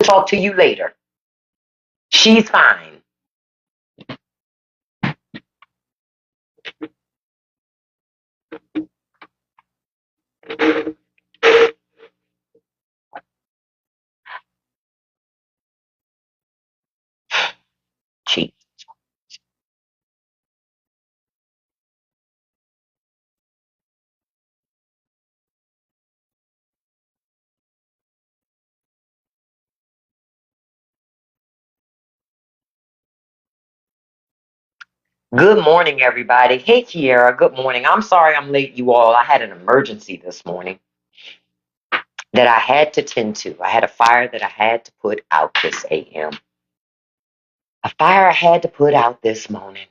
talk to you later. She's fine. She. Good morning, everybody. Hey, Kiara. Good morning. I'm sorry I'm late, you all. I had an emergency this morning that I had to tend to. I had a fire that I had to put out this AM. A fire I had to put out this morning.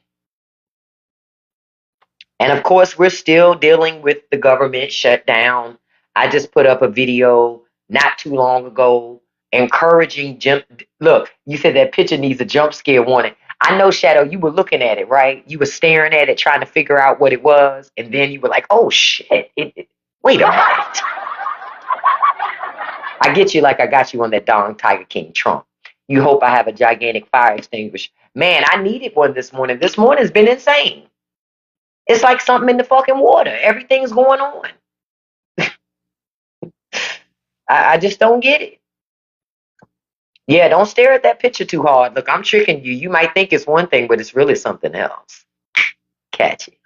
And of course, we're still dealing with the government shutdown. I just put up a video not too long ago encouraging jump. Look, you said that picture needs a jump scare warning. I know, Shadow, you were looking at it, right? You were staring at it, trying to figure out what it was. And then you were like, oh, shit. Wait a minute. I get you like I got you on that Dong Tiger King Trump. You hope I have a gigantic fire extinguisher. Man, I needed one this morning. This morning's been insane. It's like something in the fucking water. Everything's going on. I just don't get it. Yeah, don't stare at that picture too hard. Look, I'm tricking you. You might think it's one thing, but it's really something else. Catch it.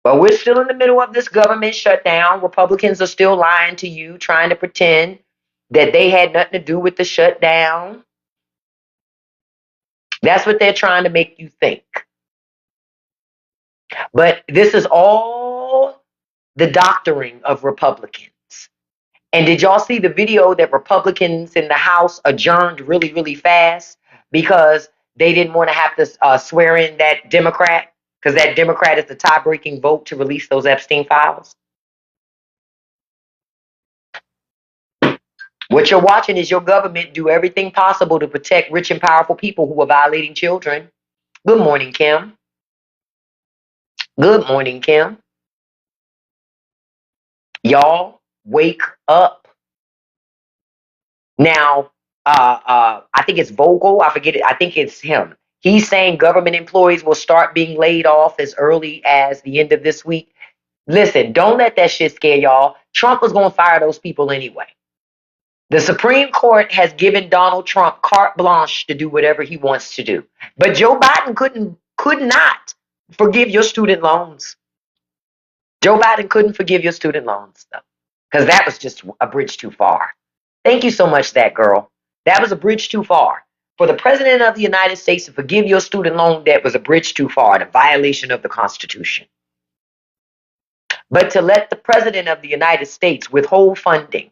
But we're still in the middle of this government shutdown. Republicans are still lying to you, trying to pretend that they had nothing to do with the shutdown. That's what they're trying to make you think. But this is all the doctoring of Republicans. And did y'all see the video that Republicans in the House adjourned really, really fast because they didn't want to have to swear in that Democrat? Because that Democrat is the tie-breaking vote to release those Epstein files. What you're watching is your government do everything possible to protect rich and powerful people who are violating children. Good morning, Kim. Good morning, Kim. Y'all, wake up. Now, I think it's Vogel. I forget it. I think it's him. He's saying government employees will start being laid off as early as the end of this week. Listen, don't let that shit scare y'all. Trump was going to fire those people anyway. The Supreme Court has given Donald Trump carte blanche to do whatever he wants to do. But Joe Biden could not forgive your student loans. Joe Biden couldn't forgive your student loans, though, because that was just a bridge too far. Thank you so much, that girl. That was a bridge too far. For the President of the United States to forgive your student loan debt was a bridge too far, a violation of the Constitution. But to let the President of the United States withhold funding,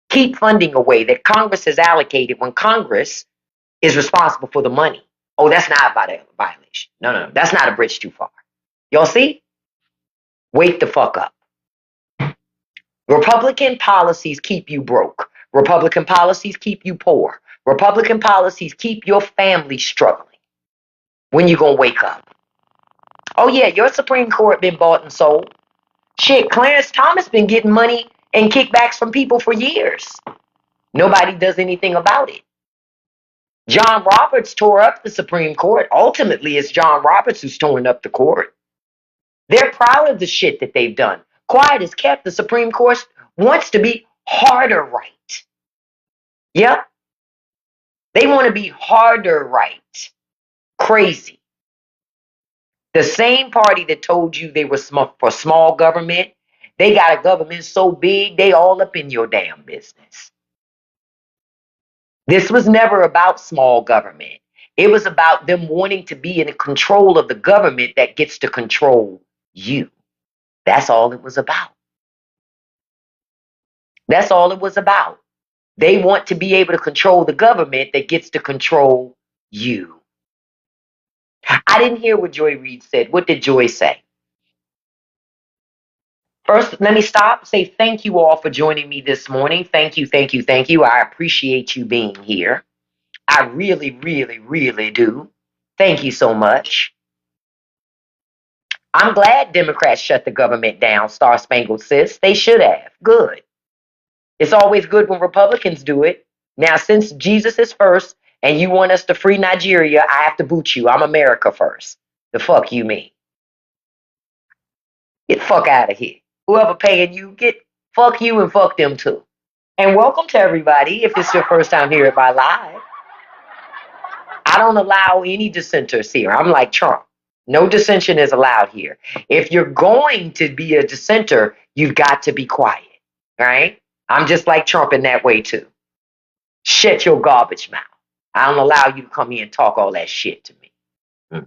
keep funding away that Congress has allocated when Congress is responsible for the money. Oh, that's not a violation. No, that's not a bridge too far. Y'all see? Wake the fuck up. Republican policies keep you broke. Republican policies keep you poor. Republican policies keep your family struggling. When you gonna wake up? Oh yeah, your Supreme Court been bought and sold. Shit, Clarence Thomas been getting money and kickbacks from people for years. Nobody does anything about it. John Roberts tore up the Supreme Court. Ultimately, it's John Roberts who's torn up the court. They're proud of the shit that they've done. Quiet is kept. The Supreme Court wants to be harder right. Yep. They want to be harder right. Crazy. The same party that told you they were for small government, they got a government so big, they all up in your damn business. This was never about small government. It was about them wanting to be in control of the government that gets to control you. That's all it was about. That's all it was about. They want to be able to control the government that gets to control you. I didn't hear what Joy Reid said. What did Joy say? First, let me stop. Say thank you all for joining me this morning. Thank you, thank you, thank you. I appreciate you being here. I really, really, really do. Thank you so much. I'm glad Democrats shut the government down, Star Spangled Sis. They should have. Good. It's always good when Republicans do it. Now, since Jesus is first and you want us to free Nigeria, I have to boot you. I'm America first. The fuck you mean? Get the fuck out of here. Whoever paying you, get fuck you and fuck them too. And welcome to everybody. If this is your first time here at my live, I don't allow any dissenters here. I'm like Trump. No dissension is allowed here. If you're going to be a dissenter, you've got to be quiet, right? I'm just like Trump in that way too. Shut your garbage mouth. I don't allow you to come here and talk all that shit to me.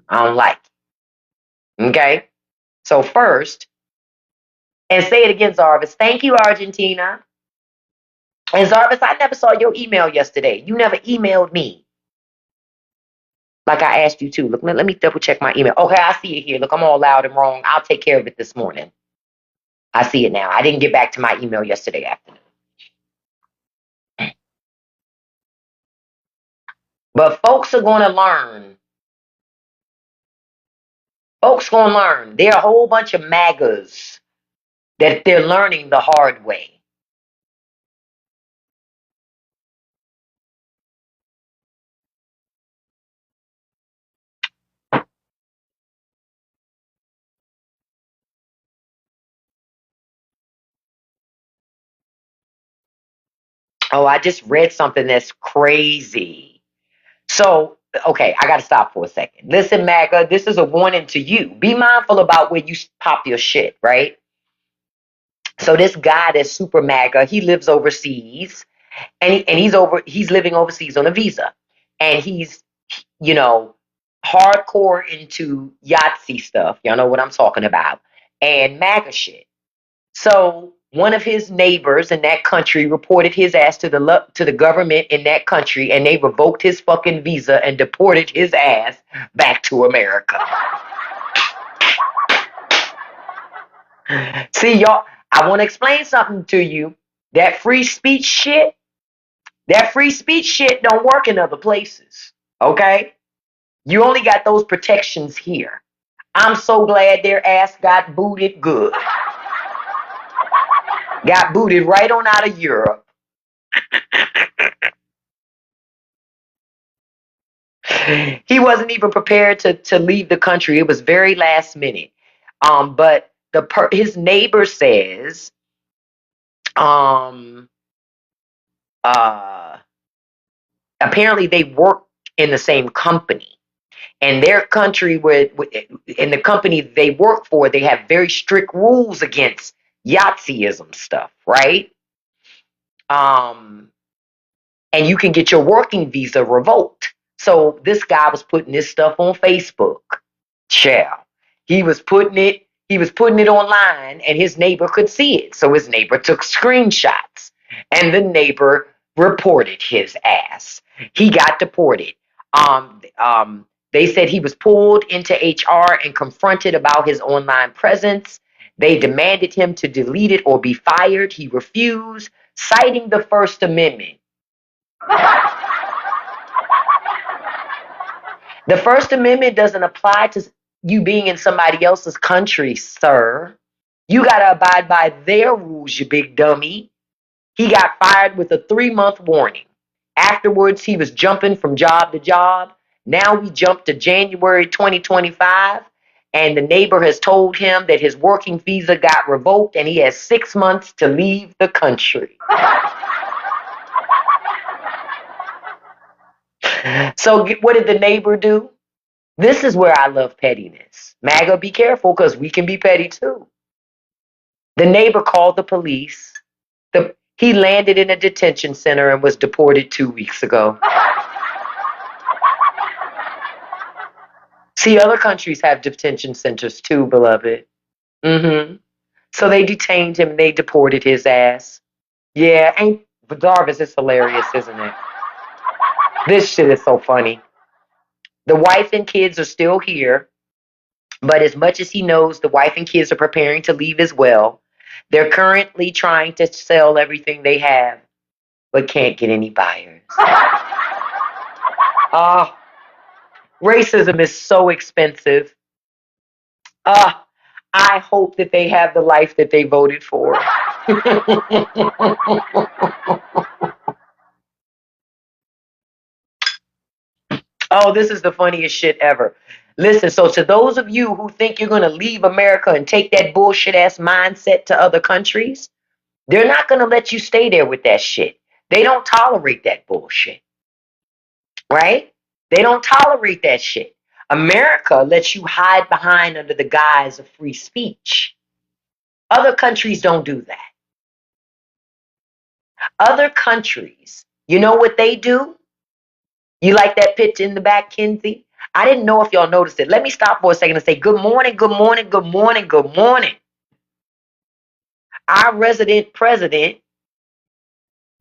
I don't like it. Okay? So first, and say it again, Zarvis. Thank you, Argentina. And Zarvis, I never saw your email yesterday. You never emailed me like I asked you to. Look, let me double check my email. Okay, I see it here. Look, I'm all loud and wrong. I'll take care of it this morning. I see it now. I didn't get back to my email yesterday afternoon. But folks are going to learn. Folks going to learn. There are a whole bunch of MAGAs that they're learning the hard way. Oh, I just read something that's crazy. So, okay, I got to stop for a second. Listen, MAGA, this is a warning to you. Be mindful about where you pop your shit, right? So this guy that's super MAGA, he lives overseas, and he's living overseas on a visa, and he's you know hardcore into Yahtzee stuff. Y'all know what I'm talking about, and MAGA shit. So one of his neighbors in that country reported his ass to the government in that country, and they revoked his fucking visa and deported his ass back to America. See, y'all, I want to explain something to you. That free speech shit, don't work in other places. Okay? You only got those protections here. I'm so glad their ass got booted good. Got booted right on out of Europe. He wasn't even prepared to leave the country. It was very last minute. But his neighbor says, um, uh, apparently they work in the same company. And their country, in the company they work for, they have very strict rules against Yahtzeeism stuff, right? Um, and you can get your working visa revoked. So this guy was putting this stuff on Facebook. Child. He was putting it online and his neighbor could see it. So his neighbor took screenshots and the neighbor reported his ass. He got deported. They said he was pulled into HR and confronted about his online presence. They demanded him to delete it or be fired. He refused, citing the First Amendment. The First Amendment doesn't apply to you being in somebody else's country, sir. You got to abide by their rules, you big dummy. He got fired with a 3-month warning. Afterwards, he was jumping from job to job. Now we jump to January 2025, and the neighbor has told him that his working visa got revoked and he has 6 months to leave the country. So what did the neighbor do? This is where I love pettiness. MAGA, be careful because we can be petty too. The neighbor called the police. He landed in a detention center and was deported 2 weeks ago. See, other countries have detention centers too, beloved. So they detained him. They deported his ass. Yeah, but Jarvis, it's hilarious, isn't it? This shit is so funny. The wife and kids are still here, but as much as he knows, the wife and kids are preparing to leave as well. They're currently trying to sell everything they have, but can't get any buyers. Racism is so expensive. I hope that they have the life that they voted for. Oh, this is the funniest shit ever. Listen, so to those of you who think you're going to leave America and take that bullshit ass mindset to other countries, they're not going to let you stay there with that shit. They don't tolerate that bullshit, right? They don't tolerate that shit. America lets you hide behind under the guise of free speech. Other countries don't do that. Other countries, you know what they do? You like that picture in the back, Kinsey? I didn't know if y'all noticed it. Let me stop for a second and say good morning, good morning, good morning, good morning. Our resident president,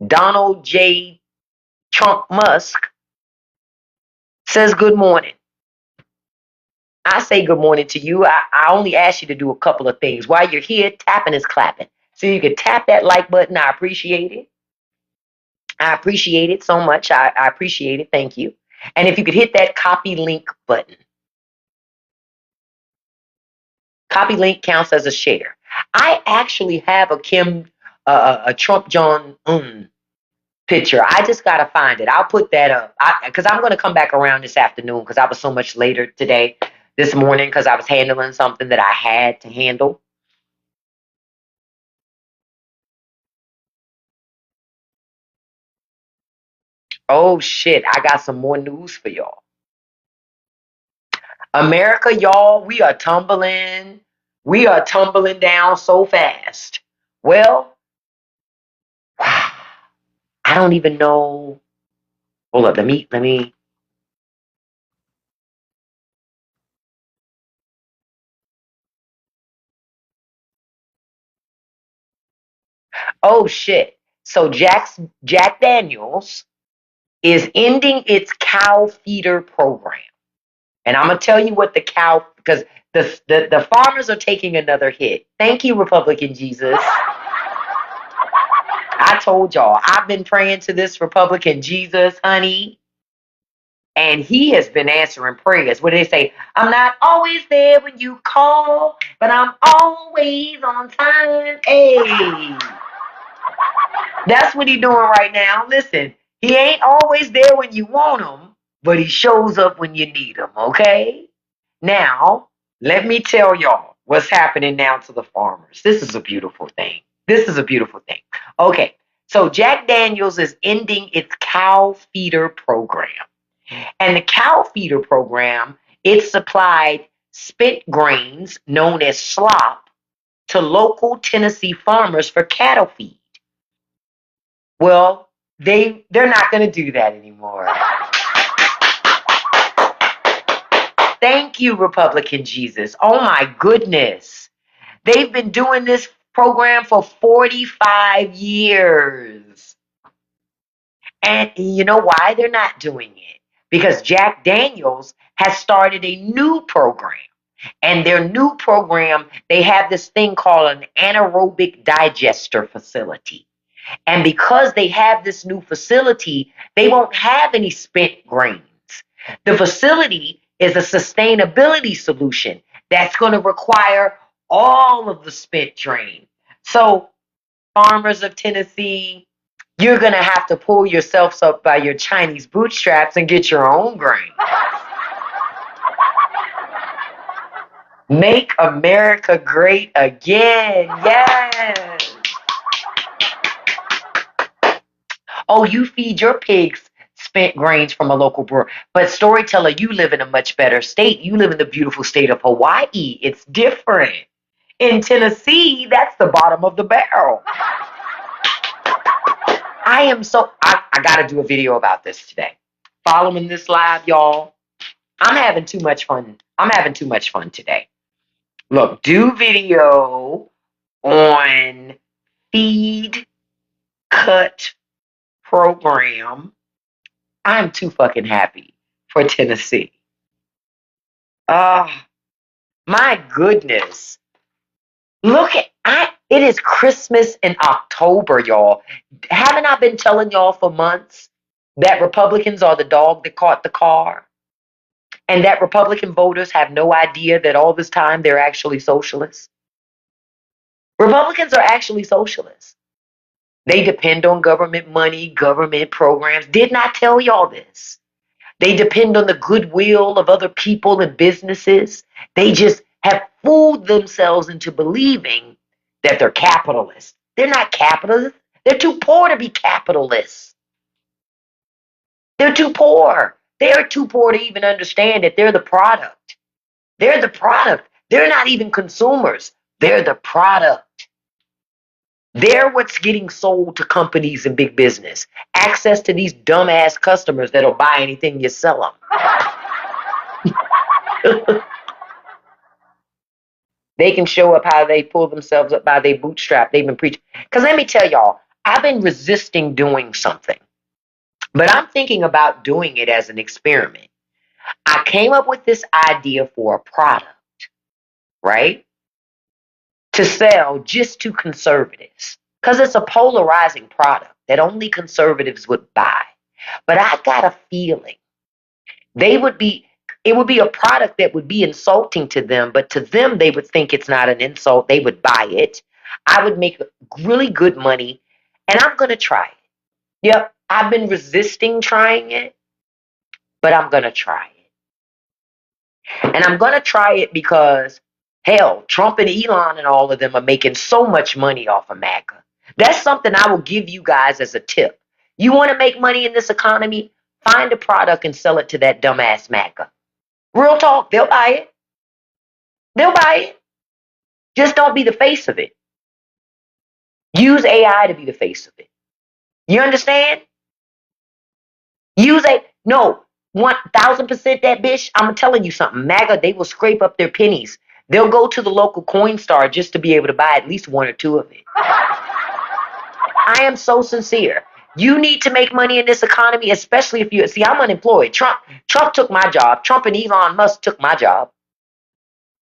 Donald J. Trump Musk, says good morning. I say good morning to you. I only ask you to do a couple of things. While you're here, tapping is clapping. So you can tap that like button. I appreciate it. I appreciate it so much. I appreciate it. Thank you. And if you could hit that copy link button. Copy link counts as a share. I actually have a Trump John picture. I just gotta find it. I'll put that up because I'm gonna come back around this afternoon because I was so much later today, this morning because I was handling something that I had to handle. Oh shit! I got some more news for y'all. America, y'all, we are tumbling. We are tumbling down so fast. Well, I don't even know. Hold up, let me. Oh shit. So Jack Daniels is ending its cow feeder program. And I'm gonna tell you what the cow because the farmers are taking another hit. Thank you, Republican Jesus. I told y'all, I've been praying to this Republican Jesus, honey. And he has been answering prayers. What do they say? I'm not always there when you call, but I'm always on time. Hey, that's what he's doing right now. Listen, he ain't always there when you want him, but he shows up when you need him, okay? Now, let me tell y'all what's happening now to the farmers. This is a beautiful thing. This is a beautiful thing. Okay, so Jack Daniels is ending its cow feeder program. And the cow feeder program, it supplied spent grains known as slop to local Tennessee farmers for cattle feed. Well, they're not going to do that anymore. Thank you, Republican Jesus. Oh my goodness. They've been doing this program for 45 years. And you know why they're not doing it? Because Jack Daniels has started a new program. And their new program, they have this thing called an anaerobic digester facility. And because they have this new facility, they won't have any spent grains. The facility is a sustainability solution that's going to require all of the spent grain. So, farmers of Tennessee, you're going to have to pull yourselves up by your Chinese bootstraps and get your own grain. Make America great again. Yes. Oh, you feed your pigs spent grains from a local brewer. But storyteller, you live in a much better state. You live in the beautiful state of Hawaii. It's different. In Tennessee, that's the bottom of the barrel. I gotta do a video about this today. Following this live, y'all. I'm having too much fun. I'm having too much fun today. Look, do video on feed cut program. I'm too fucking happy for Tennessee. Ah, my goodness. It is Christmas in October, y'all. Haven't I been telling y'all for months that Republicans are the dog that caught the car? And that Republican voters have no idea that all this time they're actually socialists? Republicans are actually socialists. They depend on government money, government programs. Did not tell y'all this. They depend on the goodwill of other people and businesses. They just have fooled themselves into believing that they're capitalists. They're not capitalists. They're too poor to be capitalists. They're too poor. They're too poor to even understand that they're the product. They're the product. They're not even consumers. They're the product. They're what's getting sold to companies and big business. Access to these dumbass customers that'll buy anything you sell them. They can show up how they pull themselves up by their bootstrap. They've been preaching. Because let me tell y'all, I've been resisting doing something, but I'm thinking about doing it as an experiment. I came up with this idea for a product, right? To sell just to conservatives. Because it's a polarizing product that only conservatives would buy. But I got a feeling they would be, it would be a product that would be insulting to them, but to them, they would think it's not an insult. They would buy it. I would make really good money, and I'm going to try it. Yep, I've been resisting trying it, but I'm going to try it. And I'm going to try it because, hell, Trump and Elon and all of them are making so much money off of MAGA. That's something I will give you guys as a tip. You want to make money in this economy? Find a product and sell it to that dumbass MAGA. Real talk, they'll buy it. They'll buy it. Just don't be the face of it. Use AI to be the face of it. You understand? Use a no 1,000% that bitch. I'm telling you something. MAGA, they will scrape up their pennies. They'll go to the local coin star just to be able to buy at least one or two of it. I am so sincere. You need to make money in this economy, especially if you see. I'm unemployed. Trump took my job. Trump and Elon Musk took my job.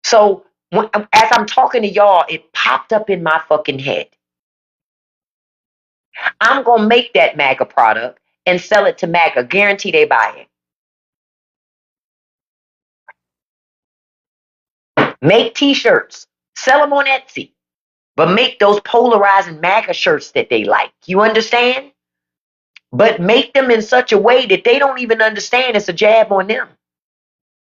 So as I'm talking to y'all, it popped up in my fucking head. I'm gonna make that MAGA product and sell it to MAGA. Guarantee they buy it. Make T-shirts, sell them on Etsy, but make those polarizing MAGA shirts that they like. You understand? But make them in such a way that they don't even understand it's a jab on them.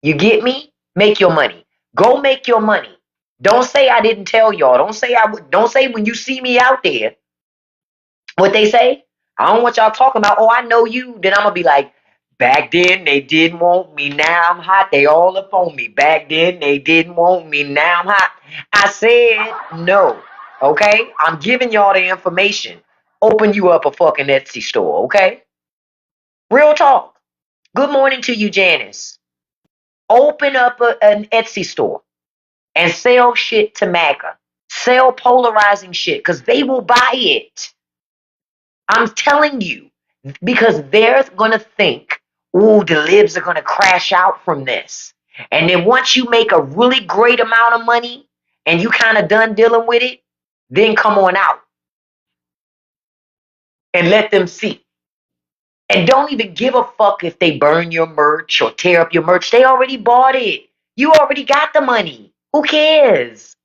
You get me? Make your money. Go make your money. Don't say I didn't tell y'all. Don't say I would. Don't say when you see me out there. What they say? I don't want y'all talking about. Oh, I know you. Then I'm gonna be like, back then they didn't want me. Now I'm hot. They all up on me. Back then they didn't want me. Now I'm hot. I said no. Okay, I'm giving y'all the information. Open you up a fucking Etsy store. Okay, real talk. Good morning to you, Janice. Open up an Etsy store and sell shit to MAGA. Sell polarizing shit because they will buy it. I'm telling you, because they're going to think, ooh, the libs are going to crash out from this. And then once you make a really great amount of money and you kind of done dealing with it, then come on out and let them see. And don't even give a fuck if they burn your merch or tear up your merch. They already bought it. You already got the money. Who cares?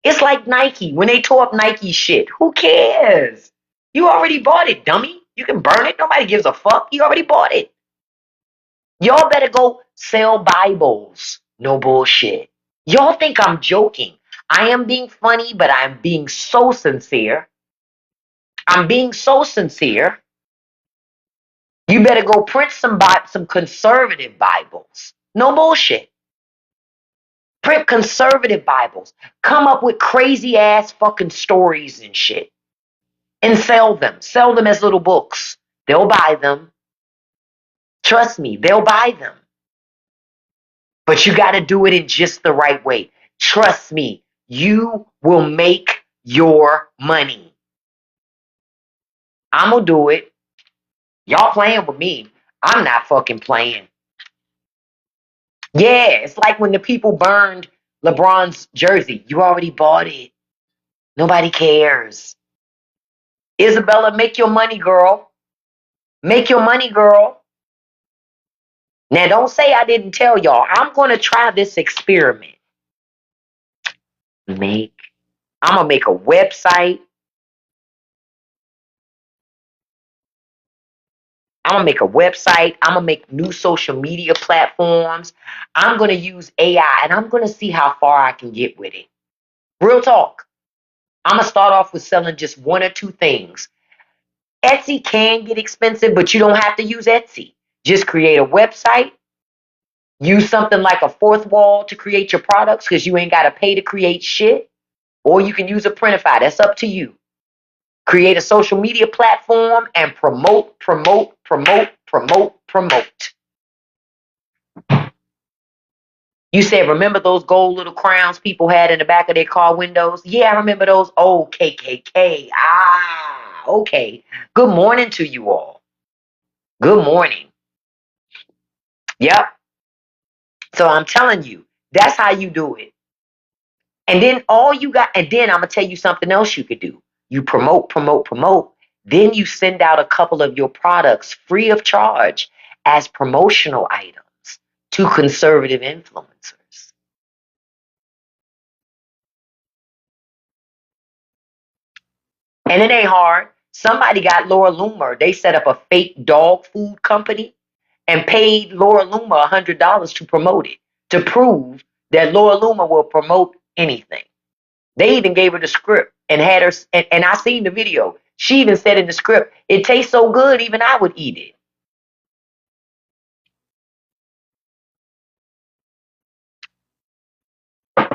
It's like Nike when they tore up Nike shit. Who cares? You already bought it, dummy. You can burn it. Nobody gives a fuck. You already bought it. Y'all better go sell Bibles. No bullshit. Y'all think I'm joking. I am being funny, but I'm being so sincere. I'm being so sincere. You better go print some conservative Bibles. No bullshit. Print conservative Bibles. Come up with crazy ass fucking stories and shit. And sell them. Sell them as little books. They'll buy them. Trust me, they'll buy them. But you got to do it in just the right way. Trust me, you will make your money. I'm going to do it. Y'all playing with me. I'm not fucking playing. Yeah, it's like when the people burned LeBron's jersey. You already bought it. Nobody cares. Isabella, make your money, girl. Make your money, girl. Now, don't say I didn't tell y'all. I'm going to try this experiment. I'm going to make a website. I'm going to make a website. I'm going to make new social media platforms. I'm going to use AI and I'm going to see how far I can get with it. Real talk. I'm going to start off with selling just one or two things. Etsy can get expensive, but you don't have to use Etsy. Just create a website. Use something like a fourth wall to create your products because you ain't got to pay to create shit. Or you can use a Printify. That's up to you. Create a social media platform and promote, promote, promote, promote, promote. You said, remember those gold little crowns people had in the back of their car windows? Yeah, I remember those. Oh, KKK. Ah, okay. Good morning to you all. Good morning. Yep. So I'm telling you, that's how you do it. And then and then I'm going to tell you something else you could do. You promote, promote, promote. Then you send out a couple of your products free of charge as promotional items to conservative influencers. And it ain't hard. Somebody got Laura Loomer. They set up a fake dog food company and paid Laura Loomer $100 to promote it, to prove that Laura Loomer will promote anything. They even gave her the script and had her, and I seen the video. She even said in the script, it tastes so good, even I would eat it.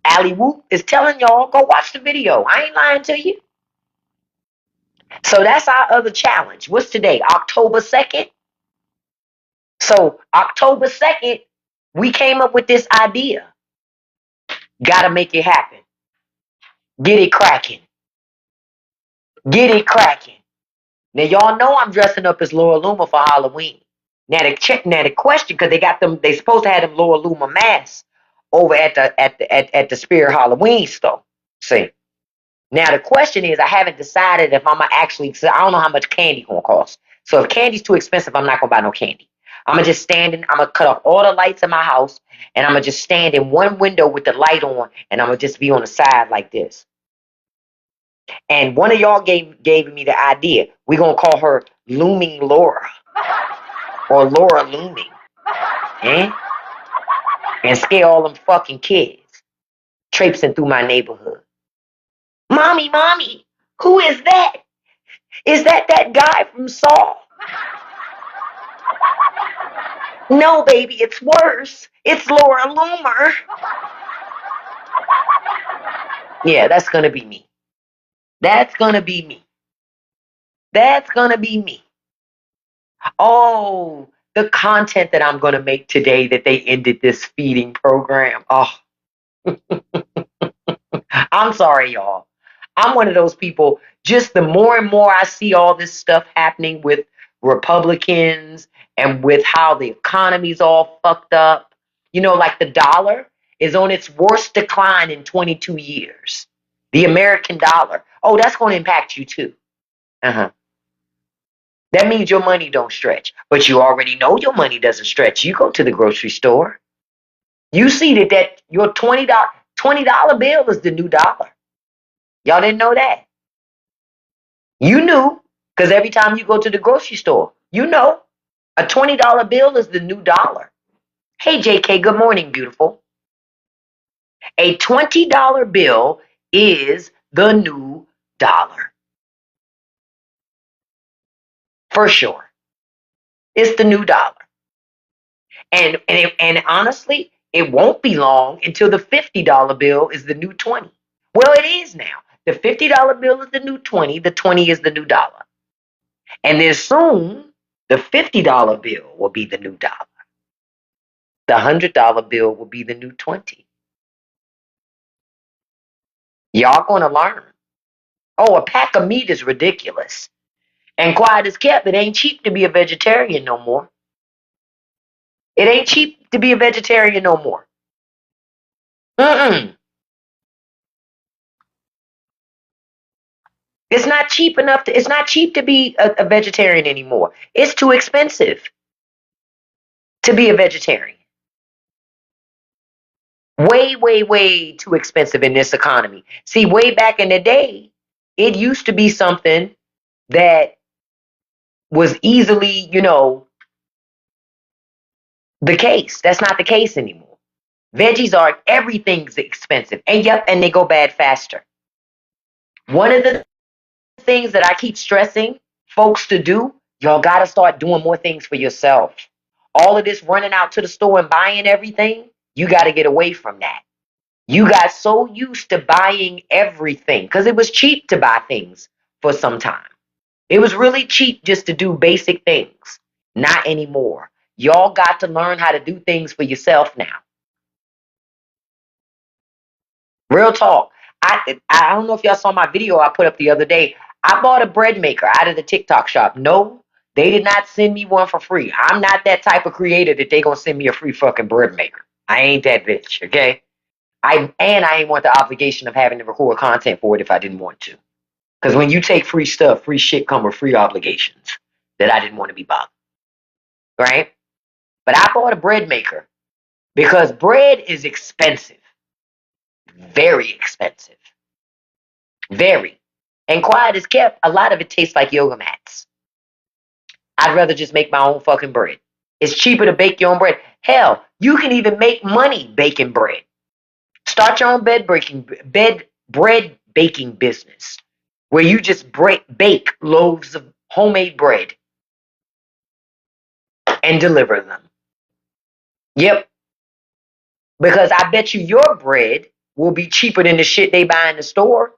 Allie Whoop is telling y'all, go watch the video. I ain't lying to you. So that's our other challenge. What's today? October 2nd? So October 2nd, we came up with this idea. Gotta make it happen. Get it cracking. Get it cracking. Now y'all know I'm dressing up as Laura Loomer for Halloween. Now the question, because they supposed to have them Laura Loomer masks over at the Spirit Halloween store. See. Now the question is, I haven't decided if I'm gonna actually. I don't know how much candy gonna cost. So if candy's too expensive, I'm not gonna buy no candy. I'm gonna just stand in. I'm gonna cut off all the lights in my house, and I'm gonna just stand in one window with the light on, and I'm gonna just be on the side like this. And one of y'all gave me the idea. We're gonna call her Looming Laura or Laura Looming, eh? And scare all them fucking kids traipsing through my neighborhood. Mommy, mommy, who is that? Is that guy from Saw? No, baby, it's worse. It's Laura Loomer. Yeah, that's gonna be me. That's gonna be me. That's gonna be me. Oh, the content that I'm gonna make today that they ended this feeding program. Oh, I'm sorry, y'all. I'm one of those people. Just the more and more I see all this stuff happening with Republicans and with how the economy's all fucked up, like the dollar is on its worst decline in 22 years. The American dollar. Oh, that's going to impact you too. Uh-huh. That means your money don't stretch. But you already know your money doesn't stretch. You go to the grocery store. You see that your $20 bill is the new dollar. Y'all didn't know that. You knew, because every time you go to the grocery store, a $20 bill is the new dollar. Hey, JK, good morning, beautiful. A $20 bill is the new dollar. For sure. It's the new dollar. And honestly, it won't be long until the $50 bill is the new 20. Well, it is now. The $50 bill is the new 20. The 20 is the new dollar. And then soon, the $50 bill will be the new dollar. The $100 bill will be the new 20. Y'all gonna learn. Oh, a pack of meat is ridiculous. And quiet as kept, it ain't cheap to be a vegetarian no more. It ain't cheap to be a vegetarian no more. Mm-mm. It's not cheap to be a vegetarian anymore. It's too expensive to be a vegetarian. Way, way, way too expensive in this economy. See, way back in the day, it used to be something that was easily, the case. That's not the case anymore. Veggies are everything's expensive. And yep, and they go bad faster. One of the things that I keep stressing folks to do, y'all got to start doing more things for yourself. All of this running out to the store and buying everything, you got to get away from that. You got so used to buying everything because it was cheap to buy things for some time. It was really cheap just to do basic things. Not anymore. Y'all got to learn how to do things for yourself now. Real talk. I don't know if y'all saw my video I put up the other day. I bought a bread maker out of the TikTok shop. No, they did not send me one for free. I'm not that type of creator that they gonna send me a free fucking bread maker. I ain't that bitch, okay? I ain't want the obligation of having to record content for it if I didn't want to. Because when you take free stuff, free shit come with free obligations that I didn't want to be bothered. Right? But I bought a bread maker because bread is expensive. Very expensive. Very. And quiet as kept, a lot of it tastes like yoga mats. I'd rather just make my own fucking bread. It's cheaper to bake your own bread. Hell, you can even make money baking bread. Start your own bread baking business where you just bake loaves of homemade bread and deliver them. Yep. Because I bet you your bread will be cheaper than the shit they buy in the store.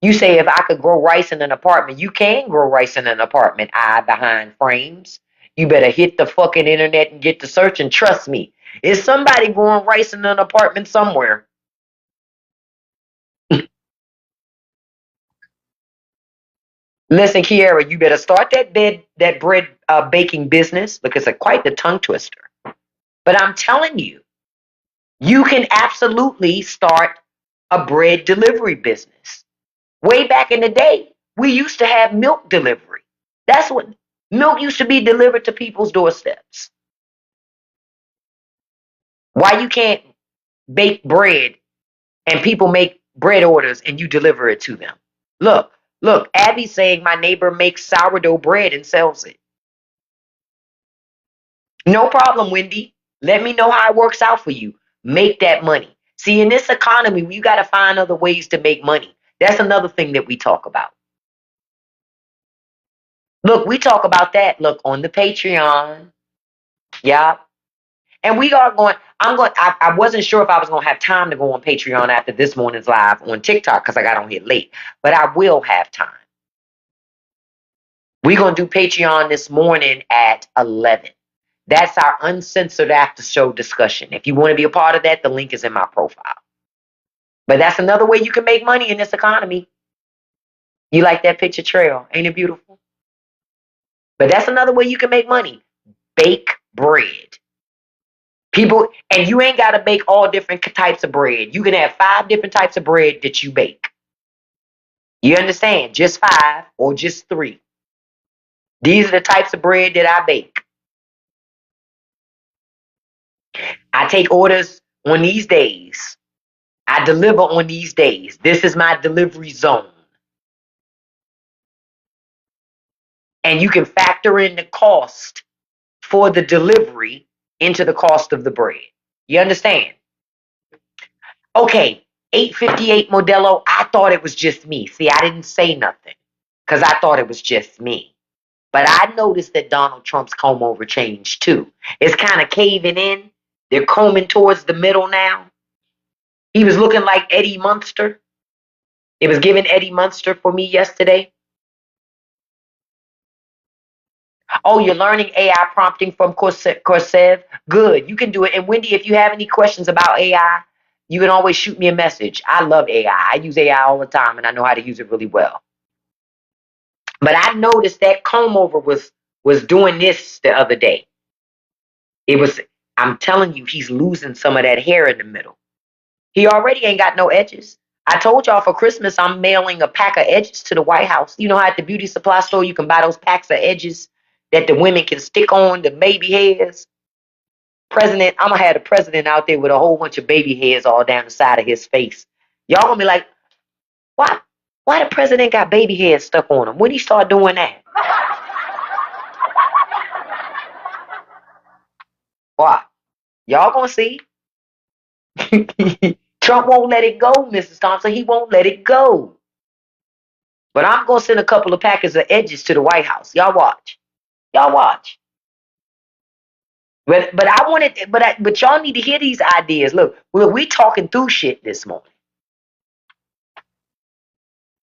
You say if I could grow rice in an apartment, you can grow rice in an apartment, behind frames. You better hit the fucking internet and get to searching. Trust me. Is somebody growing rice in an apartment somewhere? Listen, Kiara, you better start that bread baking business because it's quite the tongue twister. But I'm telling you, you can absolutely start a bread delivery business. Way back in the day, we used to have milk delivery. That's what milk used to be delivered to people's doorsteps. Why you can't bake bread and people make bread orders and you deliver it to them? Look, Abby's saying my neighbor makes sourdough bread and sells it. No problem, Wendy. Let me know how it works out for you. Make that money. See, in this economy, you got to find other ways to make money. That's another thing that we talk about. Look, we talk about that. Look, on the Patreon. Yeah. And we are going, I wasn't sure if I was going to have time to go on Patreon after this morning's live on TikTok because I got on here late, but I will have time. We're going to do Patreon this morning at 11. That's our uncensored after show discussion. If you want to be a part of that, the link is in my profile. But that's another way you can make money in this economy. You like that picture trail? Ain't it beautiful? But that's another way you can make money. Bake bread. People, and you ain't got to bake all different types of bread. You can have 5 different types of bread that you bake. You understand? Just 5 or just 3. These are the types of bread that I bake. I take orders on these days. I deliver on these days. This is my delivery zone. And you can factor in the cost for the delivery into the cost of the bread. You understand? Okay, 858 Modelo, I thought it was just me. See, I didn't say nothing because I thought it was just me. But I noticed that Donald Trump's comb over changed too. It's kind of caving in. They're combing towards the middle now. He was looking like Eddie Munster. It was giving Eddie Munster for me yesterday. Oh, you're learning AI prompting from Corsev? Good. You can do it. And Wendy, if you have any questions about AI, you can always shoot me a message. I love AI. I use AI all the time and I know how to use it really well. But I noticed that comb over was doing this the other day. I'm telling you, he's losing some of that hair in the middle. He already ain't got no edges. I told y'all for Christmas, I'm mailing a pack of edges to the White House. You know how at the beauty supply store, you can buy those packs of edges that the women can stick on the baby hairs. I'm going to have the president out there with a whole bunch of baby hairs all down the side of his face. Y'all going to be like, why the president got baby hairs stuck on him? When he start doing that? Why? Y'all gonna see. Trump won't let it go, Mrs. Thompson. He won't let it go. But I'm gonna send a couple of packets of edges to the White House. Y'all watch. Y'all watch. But I wanted but y'all need to hear these ideas. Look, we talking through shit this morning.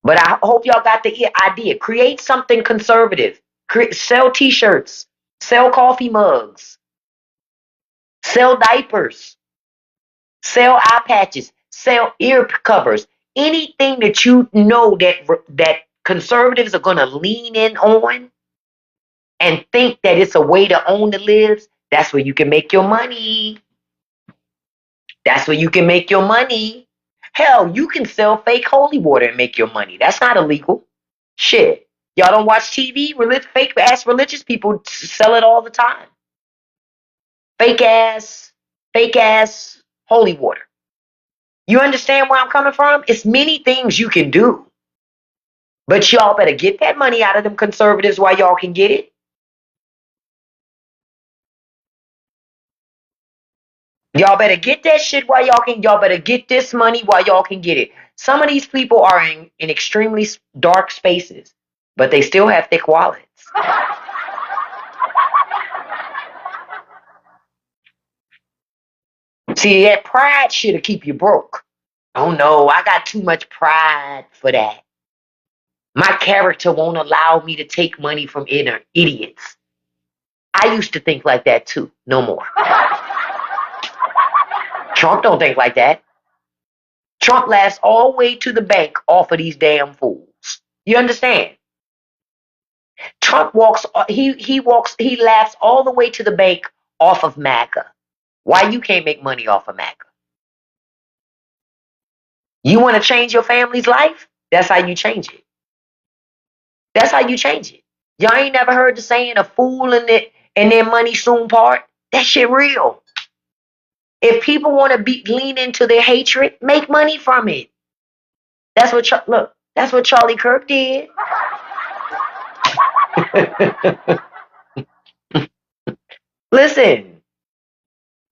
But I hope y'all got the idea. Create something conservative. Sell t-shirts, sell coffee mugs, sell diapers, sell eye patches, sell ear covers. Anything that you know that conservatives are going to lean in on and think that it's a way to own the lives, that's where you can make your money. That's where you can make your money. Hell, you can sell fake holy water and make your money. That's not illegal. Shit. Y'all don't watch TV? Fake ass religious people sell it all the time. Fake ass, fake ass holy water. You understand where I'm coming from? It's many things you can do. But y'all better get that money out of them conservatives while y'all can get it. Y'all better get that shit while y'all better get this money while y'all can get it. Some of these people are in extremely dark spaces, but they still have thick wallets. See, that pride shit'll keep you broke. Oh no, I got too much pride for that. My character won't allow me to take money from idiots. I used to think like that too. No more. Trump don't think like that. Trump laughs all the way to the bank off of these damn fools. You understand? Trump he laughs all the way to the bank off of MAGA. Why you can't make money off of MAGA? You want to change your family's life? That's how you change it. That's how you change it. Y'all ain't never heard the saying a fool and their money soon part? That shit real. If people want to lean into their hatred, make money from it. That's what look. That's what Charlie Kirk did. Listen,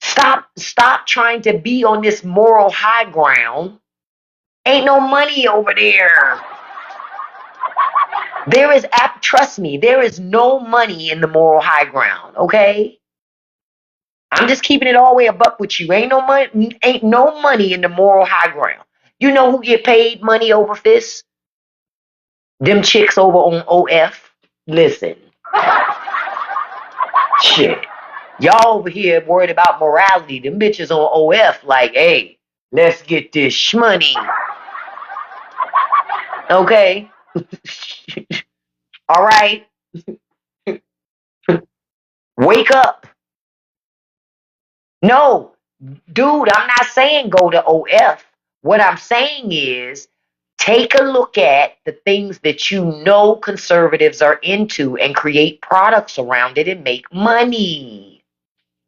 stop trying to be on this moral high ground. Ain't no money over there. Trust me, there is no money in the moral high ground. Okay. I'm just keeping it all the way a buck with you. Ain't no money in the moral high ground. You know who get paid money over fists? Them chicks over on OF. Listen. Shit. Y'all over here worried about morality. Them bitches on OF like, hey, let's get this shmoney. Okay? All right. Wake up. No, dude, I'm not saying go to OF. What I'm saying is take a look at the things that you know conservatives are into and create products around it and make money.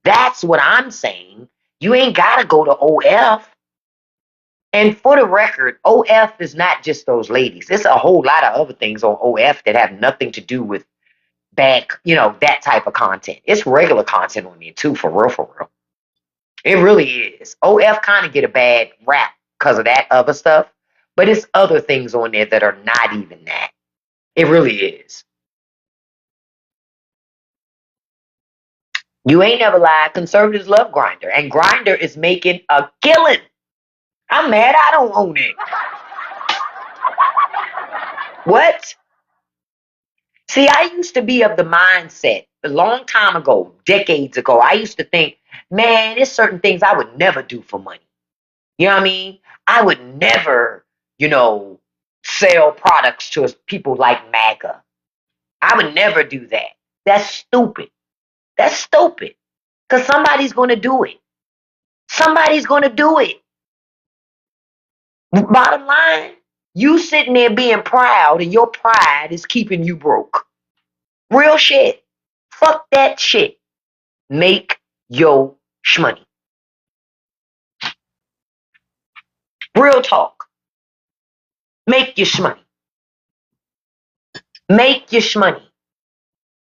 That's what I'm saying. You ain't got to go to OF. And for the record, OF is not just those ladies. There's a whole lot of other things on OF that have nothing to do with bad, that type of content. It's regular content on there too, for real, for real. It really is. OF kind of get a bad rap because of that other stuff, but it's other things on there that are not even that. It really is. You ain't never lied. Conservatives love Grinder, and Grinder is making a killing. I'm mad I don't own it. What? See, I used to be of the mindset a long time ago, decades ago. I used to think, man, there's certain things I would never do for money. You know what I mean? I would never, sell products to people like MAGA. I would never do that. That's stupid. That's stupid. Because somebody's going to do it. Somebody's going to do it. Bottom line, you sitting there being proud and your pride is keeping you broke. Real shit. Fuck that shit. Make your shmoney. Real talk. Make your shmoney. Make your shmoney.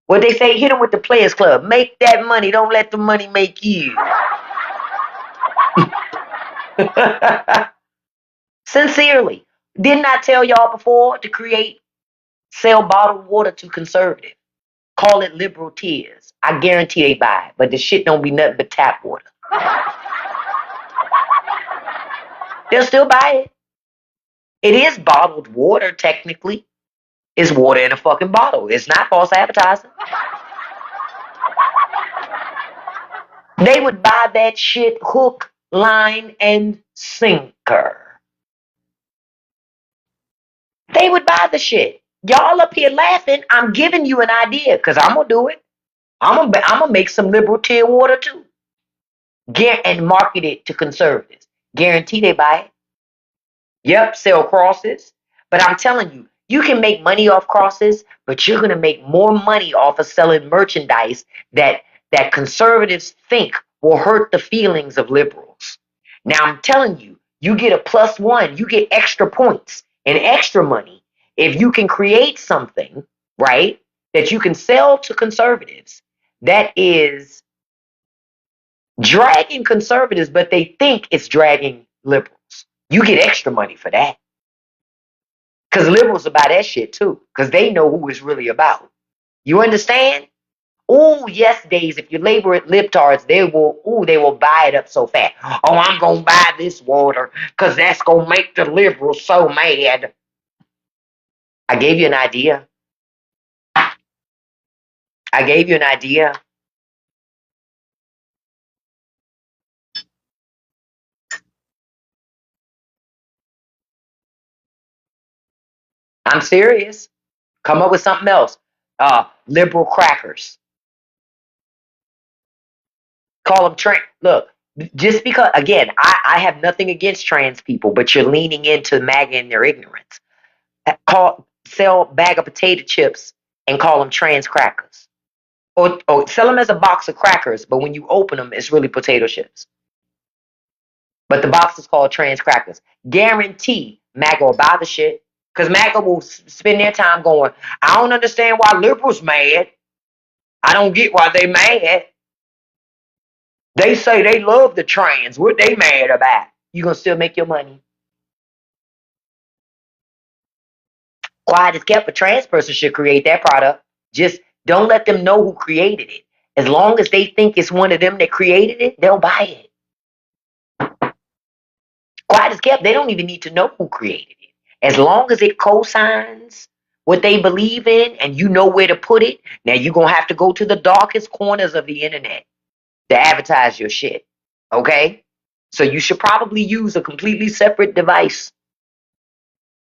What they say, hit them with the Players Club. Make that money. Don't let the money make you. Sincerely. Didn't I tell y'all before to sell bottled water to conservative? Call it liberal tears. I guarantee they buy it, but the shit don't be nothing but tap water. They'll still buy it. It is bottled water, technically. It's water in a fucking bottle. It's not false advertising. They would buy that shit hook, line, and sinker. They would buy the shit. Y'all up here laughing. I'm giving you an idea because I'm going to do it. I'm gonna make some liberal tier water too. And market it to conservatives. Guarantee they buy it. Yep, sell crosses. But I'm telling you, you can make money off crosses, but you're gonna make more money off of selling merchandise that conservatives think will hurt the feelings of liberals. Now I'm telling you, you get a +1, you get extra points and extra money if you can create something, right, that you can sell to conservatives that is dragging conservatives, but they think it's dragging liberals. You get extra money for that. Because liberals will buy that shit too. Because they know who it's really about. You understand? Oh, yes, days. If you label it libtards, they will buy it up so fast. Oh, I'm gonna buy this water because that's gonna make the liberals so mad. I gave you an idea. I gave you an idea. I'm serious. Come up with something else. Liberal crackers. Call them trans. Look, just because, again, I have nothing against trans people, but you're leaning into MAGA and their ignorance. Sell a bag of potato chips and call them trans crackers. Or sell them as a box of crackers, but when you open them, it's really potato chips. But the box is called trans crackers. Guarantee MAGA will buy the shit. Because MAGA will spend their time going, I don't understand why liberals mad. I don't get why they mad. They say they love the trans. What they mad about? You gonna still make your money. Quiet as kept, a trans person should create that product. Just don't let them know who created it. As long as they think it's one of them that created it, they'll buy it. Quiet as kept, they don't even need to know who created it. As long as it cosigns what they believe in and you know where to put it, now you're gonna have to go to the darkest corners of the internet to advertise your shit. Okay? So you should probably use a completely separate device,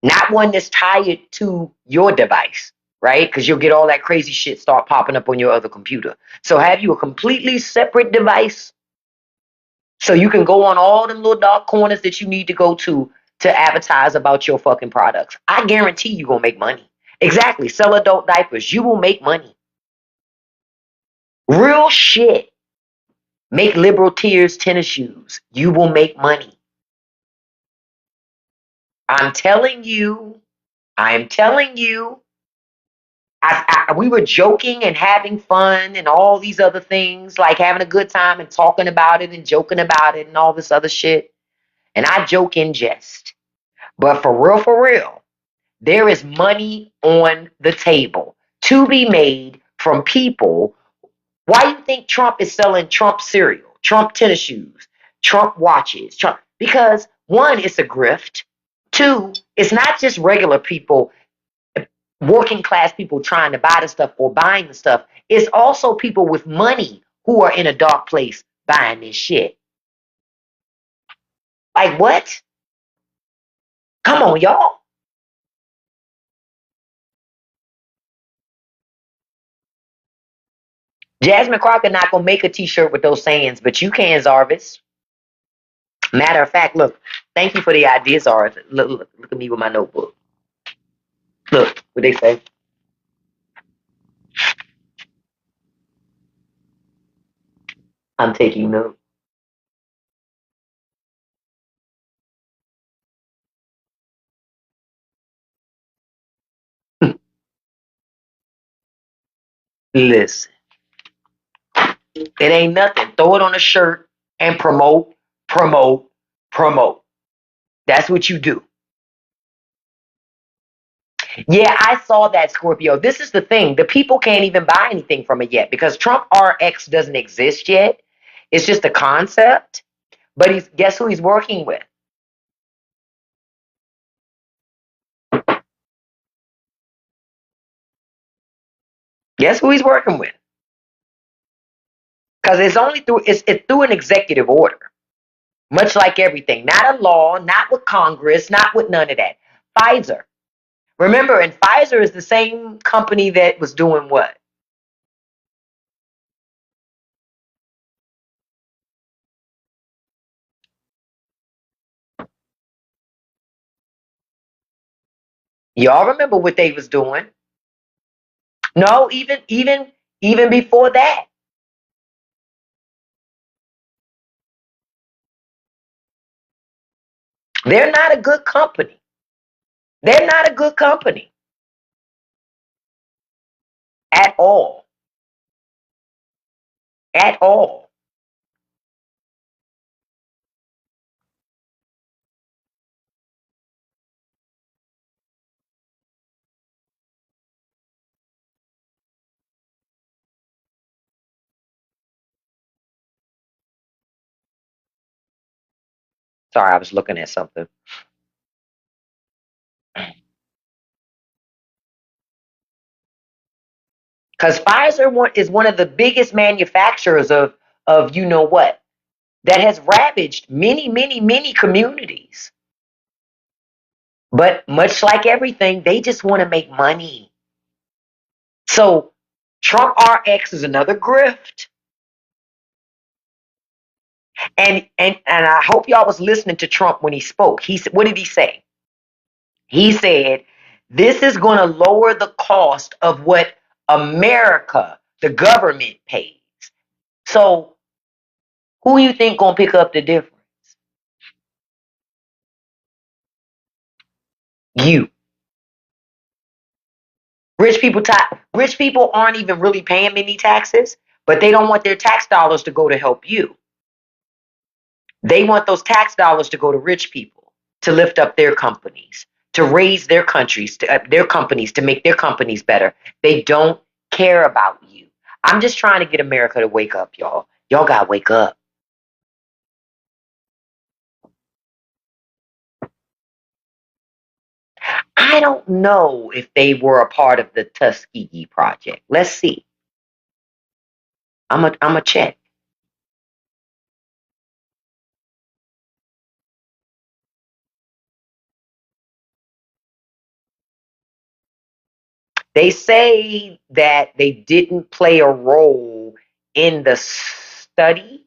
not one that's tied to your device, right? Because you'll get all that crazy shit start popping up on your other computer. So have you a completely separate device so you can go on all them little dark corners that you need to go to advertise about your fucking products. I guarantee you gonna make money. Exactly. Sell adult diapers. You will make money. Real shit. Make liberal tears tennis shoes. You will make money. I'm telling you. I'm telling you. We were joking and having fun and all these other things, like having a good time and talking about it and joking about it and all this other shit. And I joke in jest. But for real, there is money on the table to be made from people. Why do you think Trump is selling Trump cereal, Trump tennis shoes, Trump watches? Because one, it's a grift. Two, it's not just regular people, working class people trying to buy the stuff or buying the stuff. It's also people with money who are in a dark place buying this shit. Like what? Come on, y'all. Jasmine Crockett not gonna make a T-shirt with those sayings, but you can, Zarvis. Matter of fact, look. Thank you for the idea, Zarvis. Look at me with my notebook. Look what they say. I'm taking notes. Listen, it ain't nothing. Throw it on a shirt and promote, promote, promote. That's what you do. Yeah, I saw that, Scorpio. This is the thing. The people can't even buy anything from it yet because Trump RX doesn't exist yet. It's just a concept. But guess who he's working with? Guess who he's working with? Because it's through an executive order. Much like everything. Not a law, not with Congress, not with none of that. Pfizer. Remember, and Pfizer is the same company that was doing what? Y'all remember what they was doing? No, even before that. They're not a good company. They're not a good company at all. At all. Sorry, I was looking at something. Because Pfizer is one of the biggest manufacturers of you know what that has ravaged many, many, many communities. But much like everything, they just want to make money. So Trump RX is another grift. And I hope y'all was listening to Trump when he spoke. He said, what did he say? He said, this is going to lower the cost of what America, the government, pays. So who you think going to pick up the difference? You. Rich people aren't even really paying many taxes, but they don't want their tax dollars to go to help you. They want those tax dollars to go to rich people to lift up their companies, to raise their countries, their companies, to make their companies better. They don't care about you. I'm just trying to get America to wake up, y'all. Y'all gotta wake up. I don't know if they were a part of the Tuskegee Project. Let's see. I'm a check. They say that they didn't play a role in the study,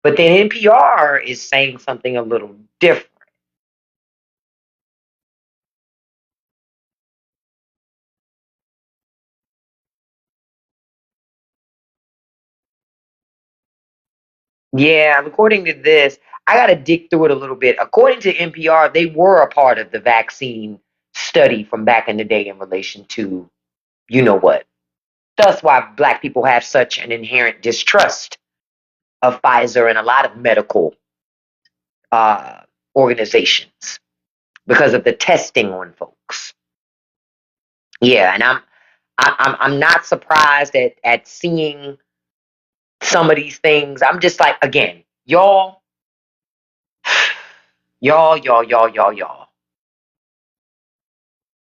but then NPR is saying something a little different. Yeah, according to this, I got to dig through it a little bit. According to NPR, they were a part of the vaccine study from back in the day in relation to you know what. That's why black people have such an inherent distrust of Pfizer and a lot of medical uh, organizations because of the testing on folks. Yeah, and I'm not surprised at seeing some of these things. I'm just like, again, y'all.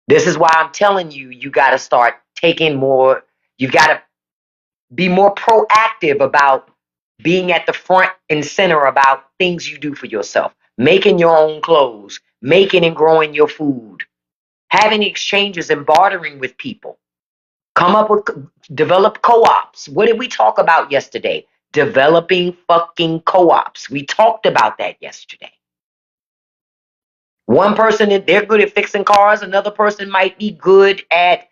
This is why I'm telling you, you got to start taking more. You got to be more proactive about being at the front and center about things you do for yourself, making your own clothes, making and growing your food, having exchanges and bartering with people. Come up with, develop co ops. What did we talk about yesterday? Developing fucking co ops. We talked about that yesterday. One person, they're good at fixing cars. Another person might be good at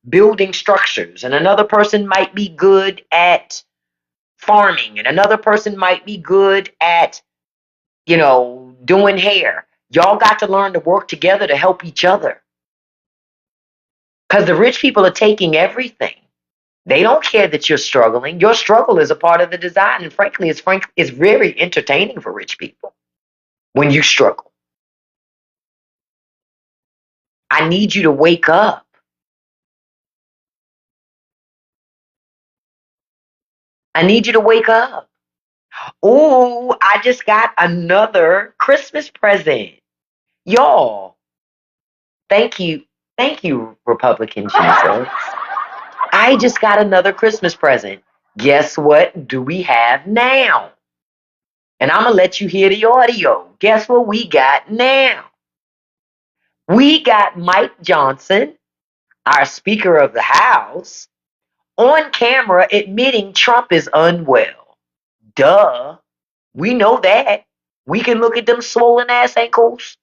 building structures. And another person might be good at farming. And another person might be good at, doing hair. Y'all got to learn to work together to help each other. Because the rich people are taking everything. They don't care that you're struggling. Your struggle is a part of the design. And frankly, it's very entertaining for rich people when you struggle. I need you to wake up. I need you to wake up. Oh, I just got another Christmas present. Y'all, thank you. Thank you, Republican Jesus. I just got another Christmas present. Guess what do we have now? And I'm going to let you hear the audio. Guess what we got now? We got Mike Johnson, our Speaker of the House, on camera admitting Trump is unwell. Duh. We know that. We can look at them swollen ass ankles,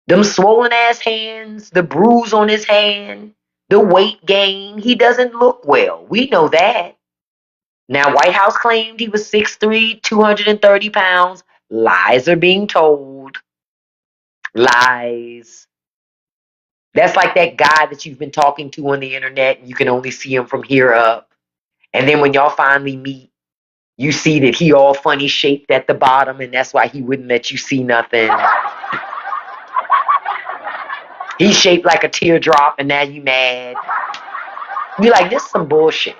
them swollen ass hands, the bruise on his hand, the weight gain. He doesn't look well. We know that. Now, White House claimed he was 6'3", 230 pounds. Lies are being told. Lies. That's like that guy that you've been talking to on the internet and you can only see him from here up. And then when y'all finally meet, you see that he all funny shaped at the bottom and that's why he wouldn't let you see nothing. He's shaped like a teardrop and now you mad. You're like, this is some bullshit.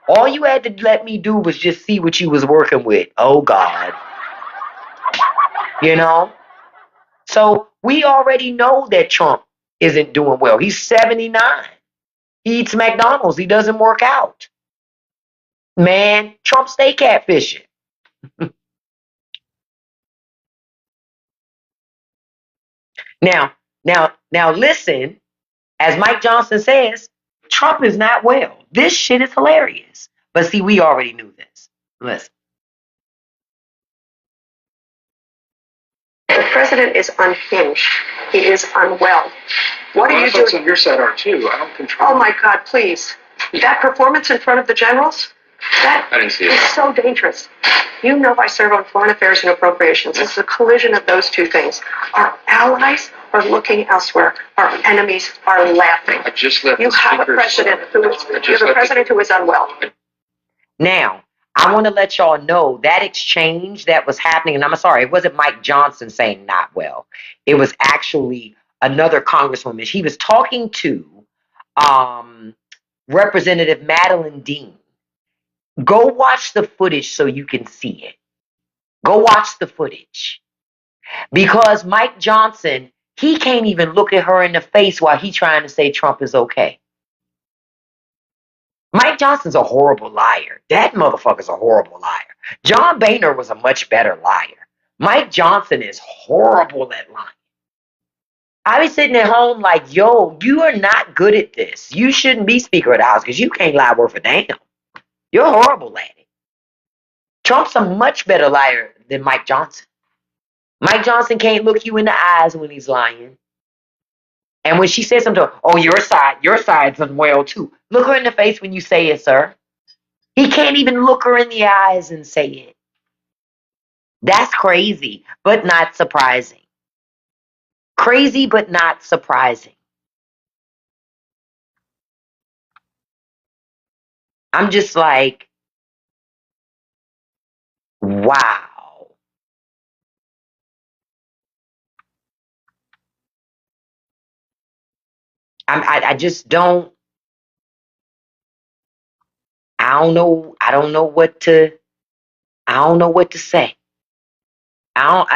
All you had to let me do was just see what you was working with. Oh, God. You know? So we already know that Trump isn't doing well. He's 79. He eats McDonald's. He doesn't work out. Man, Trump stay catfishing. Now, listen. As Mike Johnson says, Trump is not well. This shit is hilarious. But see, we already knew this. Listen. The president is unhinged. He is unwell. What are you doing? On your side are too. I don't control. Oh my God, please. That performance in front of the generals, that I didn't see is it. so dangerous. You know I serve on foreign affairs and appropriations. This is a collision of those two things. Our allies are looking elsewhere. Our enemies are laughing. I just let You the have a speakers- president who is unwell. Now, I want to let y'all know that exchange that was happening, and I'm sorry, it wasn't Mike Johnson saying not well. It was actually another congresswoman. He was talking to Representative Madeline Dean. Go watch the footage so you can see it. Go watch the footage. Because Mike Johnson, he can't even look at her in the face while he's trying to say Trump is okay. Mike Johnson's a horrible liar. That motherfucker's a horrible liar. John Boehner was a much better liar. Mike Johnson is horrible at lying. I be sitting at home like, yo, you are not good at this. You shouldn't be Speaker of the House because you can't lie worth a damn. You're horrible at it. Trump's a much better liar than Mike Johnson. Mike Johnson can't look you in the eyes when he's lying. And when she says something to her, oh, your side's unwell too. Look her in the face when you say it, sir. He can't even look her in the eyes and say it. That's crazy, but not surprising. Crazy, but not surprising. I'm just like, wow. I just don't. I don't know. I don't know what to. I don't know what to say. I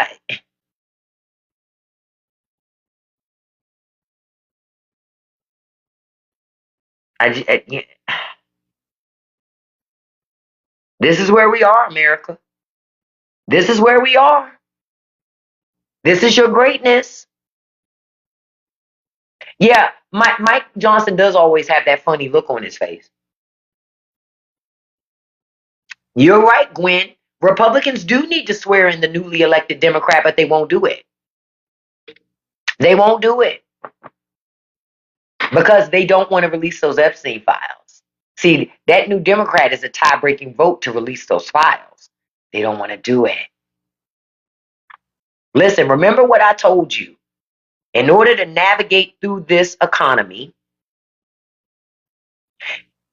don't. Yeah. This is where we are, America. This is where we are. This is your greatness. Yeah, Mike Johnson does always have that funny look on his face. You're right, Gwen. Republicans do need to swear in the newly elected Democrat, but they won't do it. They won't do it because they don't want to release those Epstein files. See, that new Democrat is a tie-breaking vote to release those files. They don't want to do it. Listen, remember what I told you. In order to navigate through this economy,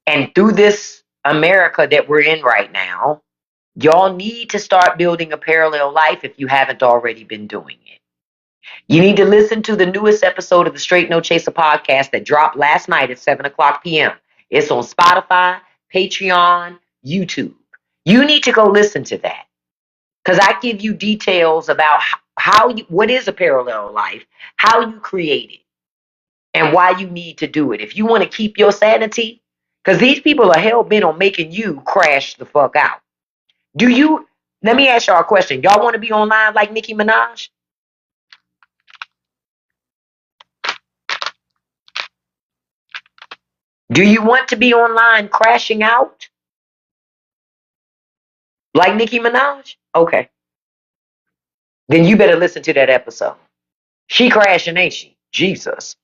And through this America that we're in right now, y'all need to start building a parallel life if you haven't already been doing it. You need to listen to the newest episode of the Straight No Chaser podcast that dropped last night at 7 o'clock p.m. It's on Spotify, Patreon, YouTube. You need to go listen to that because I give you details about what is a parallel life, how you create it, and why you need to do it. If you want to keep your sanity, because these people are hell bent on making you crash the fuck out. Let me ask y'all a question. Y'all want to be online like Nicki Minaj? Do you want to be online crashing out like Nicki Minaj? Okay. Then you better listen to that episode. She crashing, ain't she? Jesus.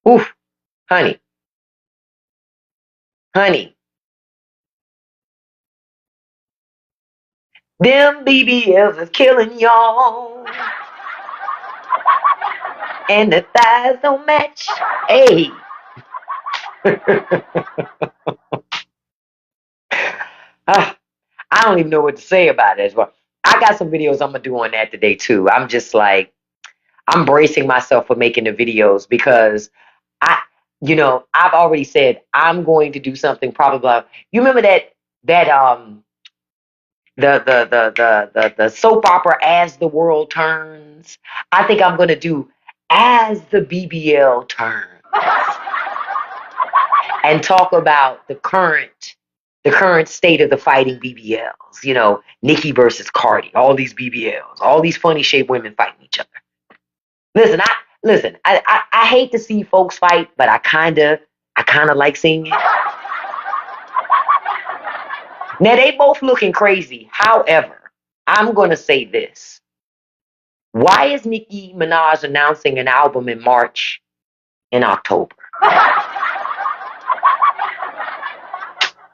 Oof, honey. Honey. Them BBLs is killing y'all. And the thighs don't match. Hey. I don't even know what to say about it as well. I got some videos I'm gonna do on that today too. I'm just like, I'm bracing myself for making the videos because I've already said I'm going to do something probably. You remember that the soap opera As the World Turns? I think I'm gonna do As the BBL Turns and talk about the current state of the fighting BBLs. Nikki versus Cardi, all these BBLs, all these funny shaped women fighting each other. Listen. I hate to see folks fight, but I kinda like seeing it. Now they both looking crazy. However, I'm gonna say this: why is Nicki Minaj announcing an album in March and October?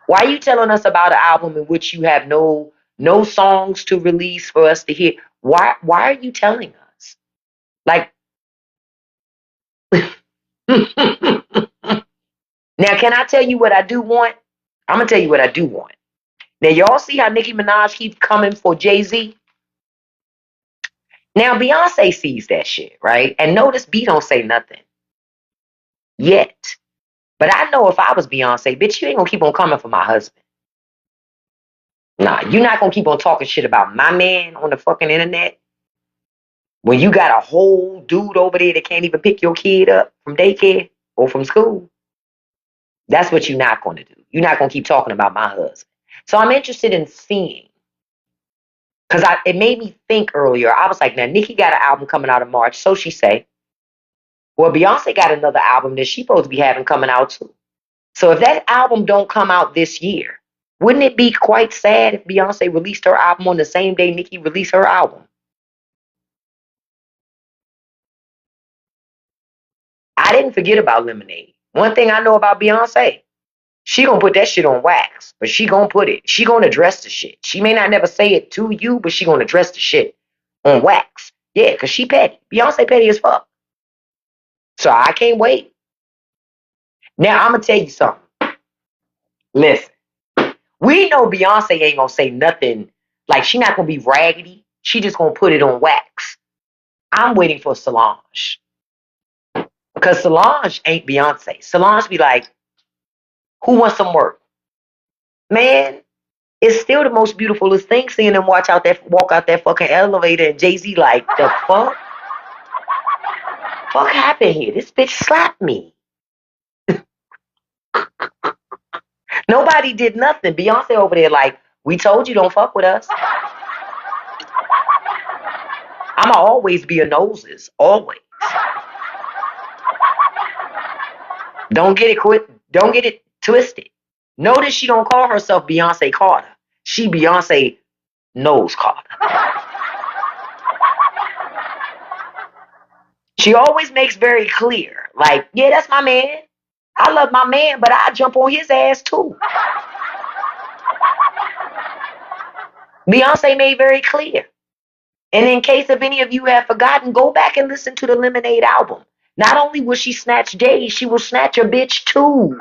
Why are you telling us about an album in which you have no songs to release for us to hear? Why are you telling us? Like now, can I tell you what I do want? I'm gonna tell you what I do want. Now, y'all see how Nicki Minaj keeps coming for Jay-Z? Now, Beyonce sees that shit, right? And notice B don't say nothing yet. But I know if I was Beyonce, bitch, you ain't gonna keep on coming for my husband. Nah, you're not gonna keep on talking shit about my man on the fucking internet when you got a whole dude over there that can't even pick your kid up from daycare or from school. That's what you're not gonna do. You're not gonna keep talking about my husband. So I'm interested in seeing. Because it made me think earlier. I was like, now, Nicki got an album coming out in March, so she say. Well, Beyonce got another album that she's supposed to be having coming out too. So if that album don't come out this year, wouldn't it be quite sad if Beyonce released her album on the same day Nicki released her album? I didn't forget about Lemonade. One thing I know about Beyonce, she gonna put that shit on wax, but she gonna put it. She gonna address the shit. She may not never say it to you, but she gonna address the shit on wax. Yeah, because she petty. Beyonce petty as fuck. So I can't wait. Now I'm gonna tell you something. Listen, we know Beyonce ain't gonna say nothing. Like she not gonna be raggedy. She just gonna put it on wax. I'm waiting for Solange. Because Solange ain't Beyonce. Solange be like, who wants some work? Man, it's still the most beautifulest thing seeing them walk out that fucking elevator and Jay-Z like, the fuck? Fuck happened here? This bitch slapped me. Nobody did nothing. Beyonce over there like, we told you don't fuck with us. I'ma always be a noses. Always. Don't get it twisted. Notice she don't call herself Beyonce Carter. She Beyonce Nose Carter. She always makes very clear, like, yeah, that's my man. I love my man, but I jump on his ass too. Beyonce made very clear. And in case of any of you have forgotten, go back and listen to the Lemonade album. Not only will she snatch Jay's, she will snatch a bitch too.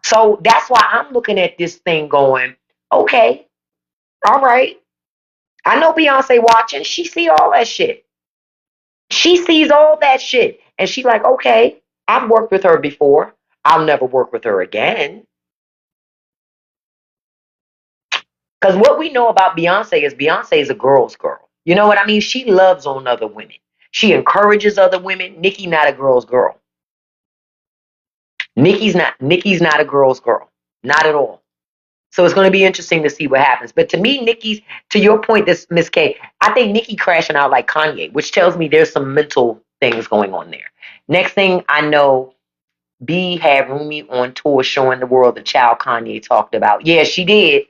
So that's why I'm looking at this thing going, okay, all right. I know Beyonce watching. She see all that shit. She sees all that shit. And she like, okay, I've worked with her before. I'll never work with her again. Because what we know about Beyonce is a girl's girl. You know what I mean? She loves on other women. She encourages other women. Nicki not a girl's girl. Nicki's not a girl's girl. Not at all. So it's going to be interesting to see what happens. But to me, to your point, this Miss K, I think Nicki crashing out like Kanye, which tells me there's some mental things going on there. Next thing I know, B had Rumi on tour showing the world the child Kanye talked about. Yeah, she did.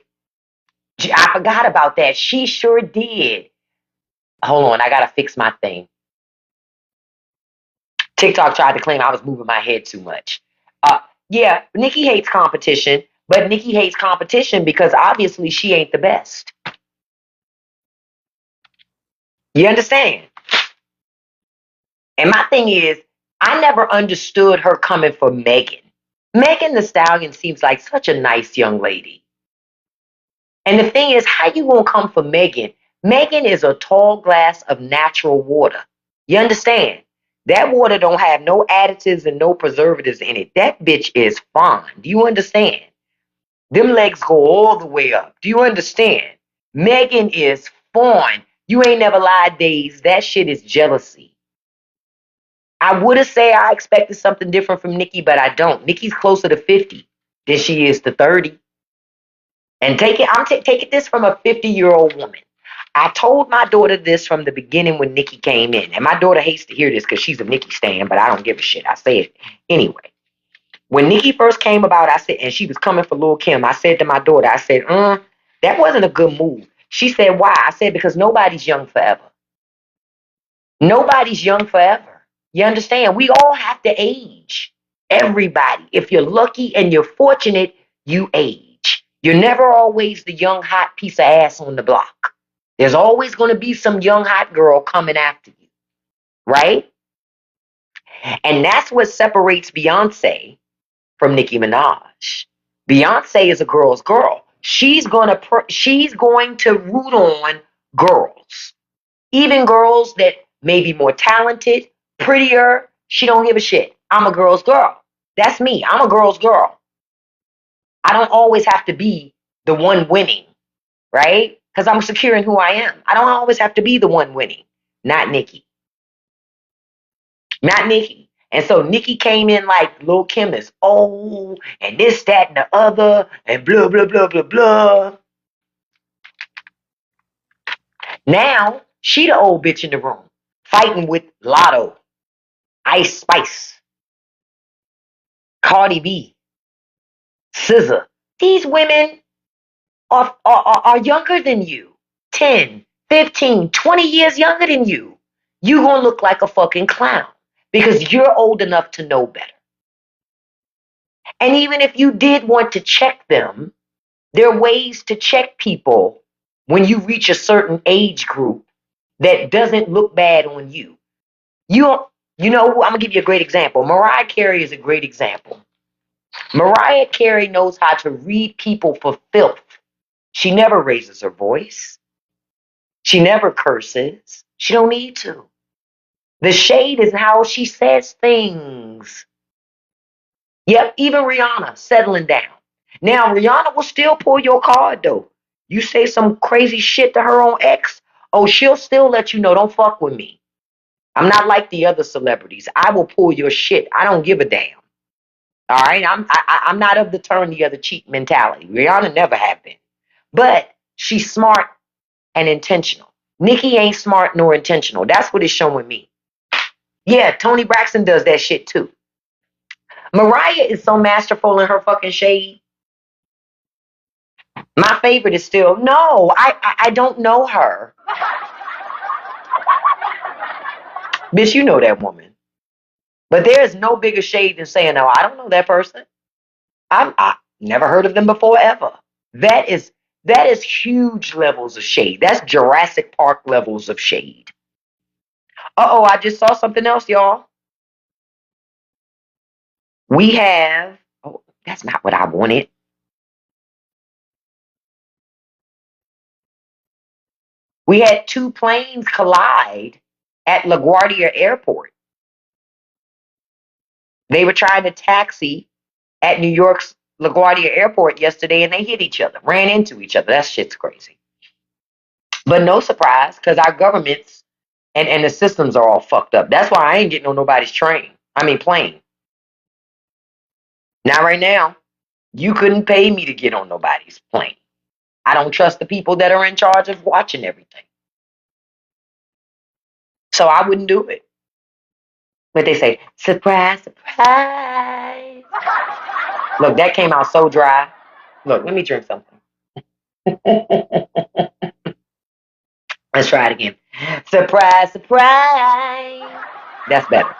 I forgot about that. She sure did. Hold on, I gotta fix my thing. TikTok tried to claim I was moving my head too much. Uh, yeah, Nicki hates competition, but Nicki hates competition because obviously she ain't the best. You understand? And my thing is, I never understood her coming for Megan. Megan the Stallion seems like such a nice young lady. And the thing is, how you gonna come for Megan? Megan is a tall glass of natural water. You understand? That water don't have no additives and no preservatives in it. That bitch is fine. Do you understand? Them legs go all the way up. Do you understand? Megan is fine. You ain't never lied, Days. That shit is jealousy. I would have said I expected something different from Nicki, but I don't. Nicki's closer to 50 than she is to 30. And I'm taking this from a 50-year-old woman. I told my daughter this from the beginning when Nicki came in. And my daughter hates to hear this because she's a Nicki stan, but I don't give a shit. I say it anyway. When Nicki first came about, I said, and she was coming for Lil' Kim, I said to my daughter, I said, that wasn't a good move. She said, why? I said, because nobody's young forever. Nobody's young forever. You understand? We all have to age. Everybody. If you're lucky and you're fortunate, you age. You're never always the young, hot piece of ass on the block. There's always going to be some young, hot girl coming after you. Right? And that's what separates Beyonce from Nicki Minaj. Beyonce is a girl's girl. She's going to root on girls. Even girls that may be more talented, prettier, she don't give a shit. I'm a girl's girl. That's me. I'm a girl's girl. I don't always have to be the one winning, right? Because I'm secure in who I am. I don't always have to be the one winning. Not Nicki. Not Nicki. And so Nicki came in like Lil' Kim is old and this, that, and the other, and blah, blah, blah, blah, blah. Now, she the old bitch in the room, fighting with Lotto, Ice Spice, Cardi B, SZA. These women are younger than you. 10, 15, 20 years younger than you. You gonna look like a fucking clown because you're old enough to know better. And even if you did want to check them, there are ways to check people when you reach a certain age group that doesn't look bad on you. You know, I'm gonna give you a great example. Mariah Carey is a great example. Mariah Carey knows how to read people for filth. She never raises her voice. She never curses. She don't need to. The shade is how she says things. Yep, even Rihanna settling down. Now, Rihanna will still pull your card, though. You say some crazy shit to her on X, oh, she'll still let you know, don't fuck with me. I'm not like the other celebrities. I will pull your shit. I don't give a damn. All right? I'm not of the turn the other cheek mentality. Rihanna never have been. But she's smart and intentional. Nicki ain't smart nor intentional. That's what it's showing me. Yeah, Toni Braxton does that shit too. Mariah is so masterful in her fucking shade. My favorite is still, no, I don't know her. Bitch, you know that woman. But there is no bigger shade than saying, no, I don't know that person. I never heard of them before ever. That is huge levels of shade. That's Jurassic Park levels of shade. Uh-oh, I just saw something else, y'all. We have, oh, that's not what I wanted. We had two planes collide at LaGuardia Airport. They were trying to taxi at New York's LaGuardia Airport yesterday and they hit each other, ran into each other. That shit's crazy. But no surprise, because our governments and the systems are all fucked up. That's why I ain't getting on nobody's plane. Not right now. You couldn't pay me to get on nobody's plane. I don't trust the people that are in charge of watching everything. So I wouldn't do it. But they say, surprise, surprise. Look, that came out so dry. Look, let me drink something. Let's try it again. Surprise, surprise. That's better.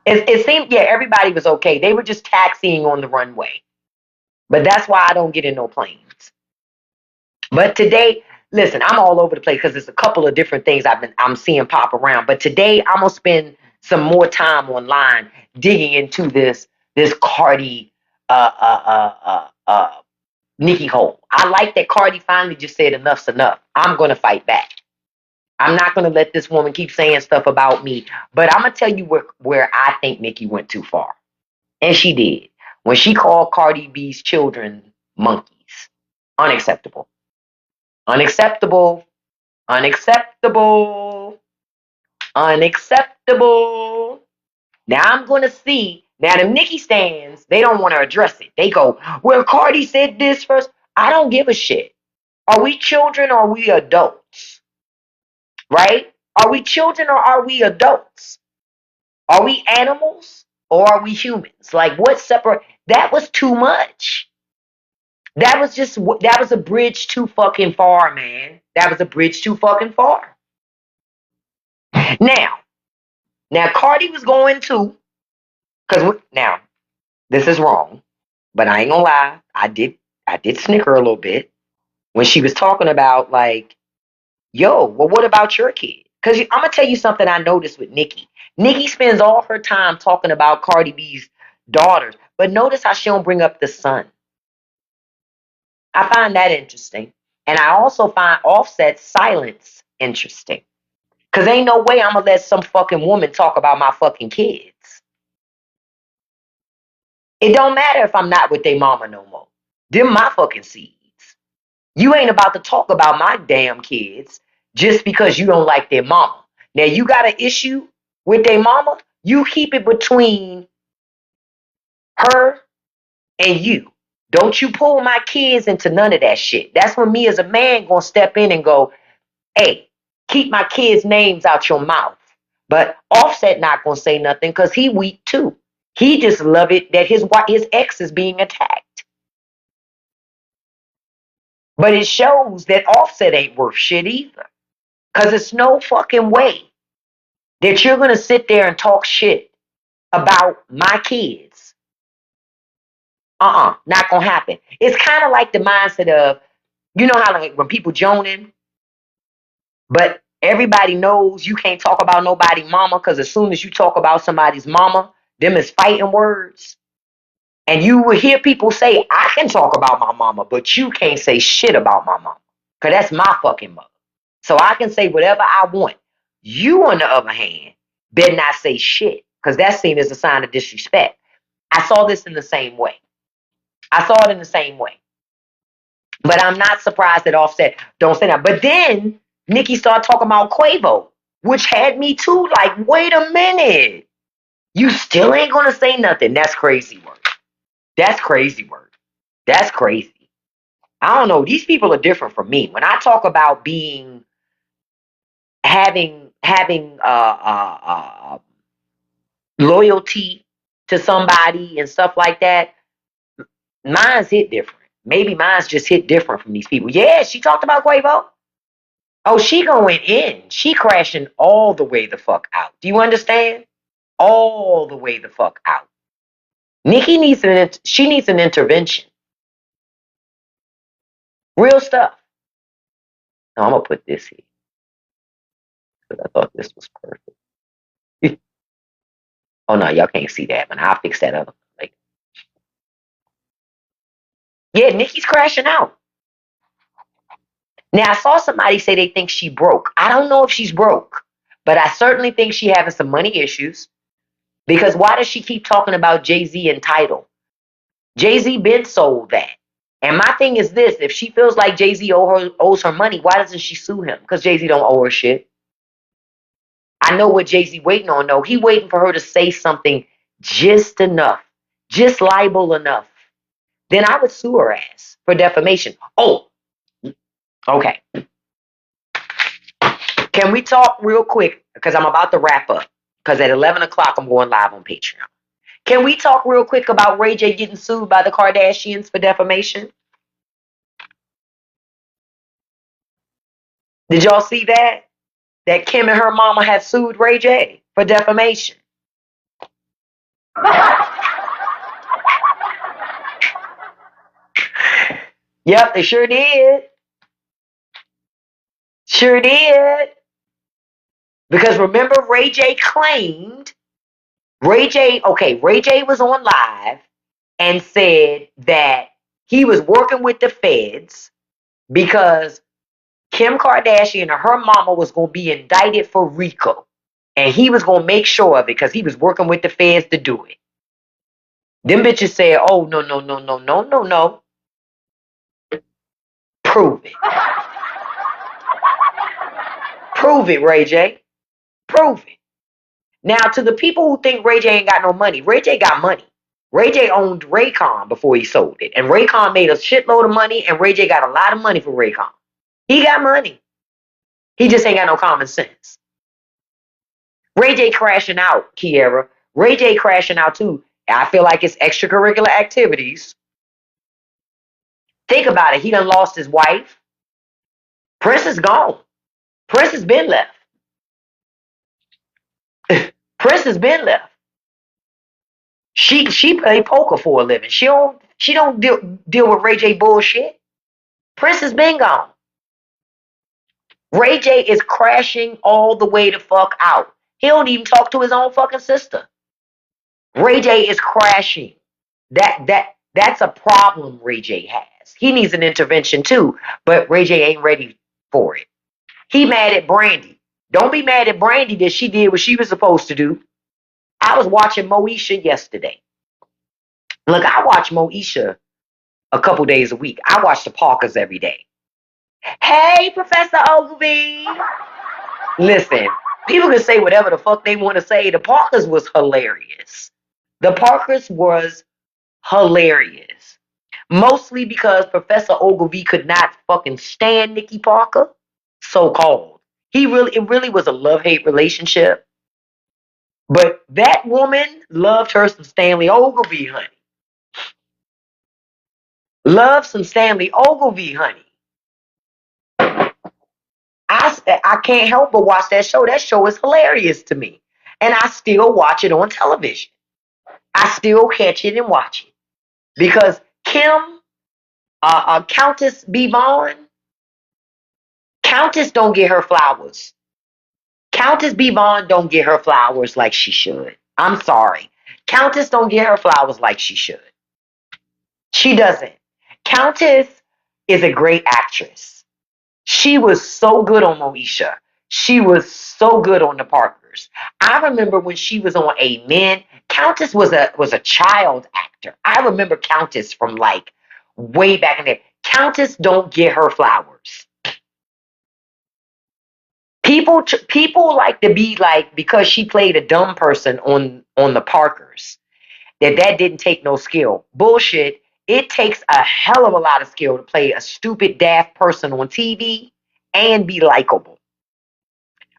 It seemed, yeah, everybody was okay. They were just taxiing on the runway. But that's why I don't get in no planes. But today, listen, I'm all over the place because there's a couple of different things I'm seeing pop around. But today I'm gonna spend some more time online digging into this Cardi Nicki Hole. I like that Cardi finally just said enough's enough. I'm gonna fight back. I'm not gonna let this woman keep saying stuff about me. But I'm gonna tell you where I think Nicki went too far. And she did. When she called Cardi B's children monkeys. Unacceptable. Unacceptable. Unacceptable. Unacceptable. Now I'm going to see. Now the Nicki stands, they don't want to address it. They go, well, Cardi said this first. I don't give a shit. Are we children or are we adults? Right? Are we children or are we adults? Are we animals or are we humans? Like what separate? That was too much. That was a bridge too fucking far, man. That was a bridge too fucking far. Now, now Cardi was going to, because now this is wrong, but I ain't gonna lie, I did snicker a little bit when she was talking about like, yo, well, what about your kid? Because I'm gonna tell you something I noticed with Nicki. Nicki spends all her time talking about Cardi B's daughters, but notice how she don't bring up the son. I find that interesting. And I also find Offset's silence interesting. Because ain't no way I'm going to let some fucking woman talk about my fucking kids. It don't matter if I'm not with their mama no more. Them my fucking seeds. You ain't about to talk about my damn kids just because you don't like their mama. Now, you got an issue with their mama, you keep it between her and you. Don't you pull my kids into none of that shit. That's when me as a man gonna step in and go, hey, keep my kids' names out your mouth. But Offset not gonna say nothing because he weak too. He just love it that his ex is being attacked. But it shows that Offset ain't worth shit either. Because it's no fucking way that you're gonna sit there and talk shit about my kids. Not gonna happen. It's kind of like the mindset of, you know how like when people joning, but everybody knows you can't talk about nobody mama because as soon as you talk about somebody's mama, them is fighting words. And you will hear people say, I can talk about my mama, but you can't say shit about my mama. Because that's my fucking mother. So I can say whatever I want. You, on the other hand, better not say shit. Because that's seen as a sign of disrespect. I saw this in the same way. I saw it in the same way. But I'm not surprised that Offset don't say that. But then Nicki started talking about Quavo, which had me too like, wait a minute. You still ain't gonna say nothing. That's crazy work. That's crazy work. That's crazy. I don't know. These people are different from me. When I talk about having loyalty to somebody and stuff like that, mine's hit different. Maybe mine's just hit different from these people. Yeah, she talked about Quavo. Oh, she going in. She crashing all the way the fuck out. Do you understand? All the way the fuck out. Nicki she needs an intervention. Real stuff. No, I'm gonna put this here. I thought this was perfect. Oh no, y'all can't see that, but I'll fix that up. Like, yeah, Nikki's crashing out. Now I saw somebody say they think she broke. I don't know if she's broke, but I certainly think she having some money issues. Because why does she keep talking about Jay-Z and Tidal? Jay-Z been sold that. And my thing is this: if she feels like Jay-Z owes her money, why doesn't she sue him? Because Jay-Z don't owe her shit. I know what Jay-Z waiting on though. He waiting for her to say something just enough, just libel enough. Then I would sue her ass for defamation. Oh, okay. Can we talk real quick? Because I'm about to wrap up. Because at 11 o'clock, I'm going live on Patreon. Can we talk real quick about Ray J getting sued by the Kardashians for defamation? Did y'all see that? That Kim and her mama had sued Ray J for defamation. Yep, they sure did. Sure did. Because remember, Ray J claimed, Ray J was on live and said that he was working with the feds because Kim Kardashian or her mama was going to be indicted for RICO. And he was going to make sure of it because he was working with the feds to do it. Them bitches said, oh, no, no, no, no, no, no, no. Prove it. Prove it, Ray J. Prove it. Now, to the people who think Ray J ain't got no money, Ray J got money. Ray J owned Raycon before he sold it. And Raycon made a shitload of money, and Ray J got a lot of money for Raycon. He got money. He just ain't got no common sense. Ray J crashing out, Kiera. Ray J crashing out too. I feel like it's extracurricular activities. Think about it. He done lost his wife. Prince is gone. Prince has been left. Prince has been left. She play poker for a living. She don't deal with Ray J bullshit. Prince has been gone. Ray J is crashing all the way the fuck out. He don't even talk to his own fucking sister. Ray J is crashing. That's a problem Ray J has. He needs an intervention too, but Ray J ain't ready for it. He mad at Brandy. Don't be mad at Brandy that she did what she was supposed to do. I was watching Moesha yesterday. Look, I watch Moesha a couple days a week. I watch the Parkers every day. Hey, Professor Ogilvy. Listen, people can say whatever the fuck they want to say. The Parkers was hilarious. The Parkers was hilarious. Mostly because Professor Ogilvy could not fucking stand Nikki Parker, so-called. It really was a love-hate relationship. But that woman loved her some Stanley Ogilvy, honey. Loved some Stanley Ogilvy, honey. I can't help but watch that show. That show is hilarious to me. And I still watch it on television. I still catch it and watch it. Because Kim, Countess B. Vaughn, Countess don't get her flowers. Countess B. Vaughn don't get her flowers like she should. I'm sorry. Countess don't get her flowers like she should. She doesn't. Countess is a great actress. She was so good on Moesha. She was so good on the Parkers. I remember when she was on Amen. Countess was a child actor. I remember Countess from like way back in there. Countess don't get her flowers. People like to be like, because she played a dumb person on the Parkers, that didn't take no skill. Bullshit. It takes a hell of a lot of skill to play a stupid, daft person on TV and be likable.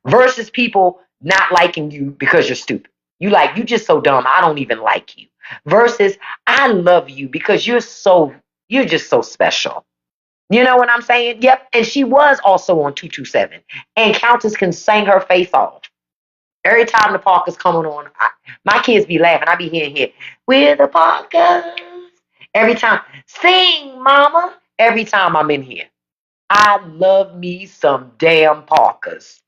Versus people not liking you because you're stupid. You just so dumb, I don't even like you. Versus I love you because you're just so special. You know what I'm saying? Yep. And she was also on 227. And Countess can sing her face off. Every time the Parkers coming on, my kids be laughing. I be hearing here, we're the Parkers. Every time, sing, mama. Every time I'm in here. I love me some damn Parkers.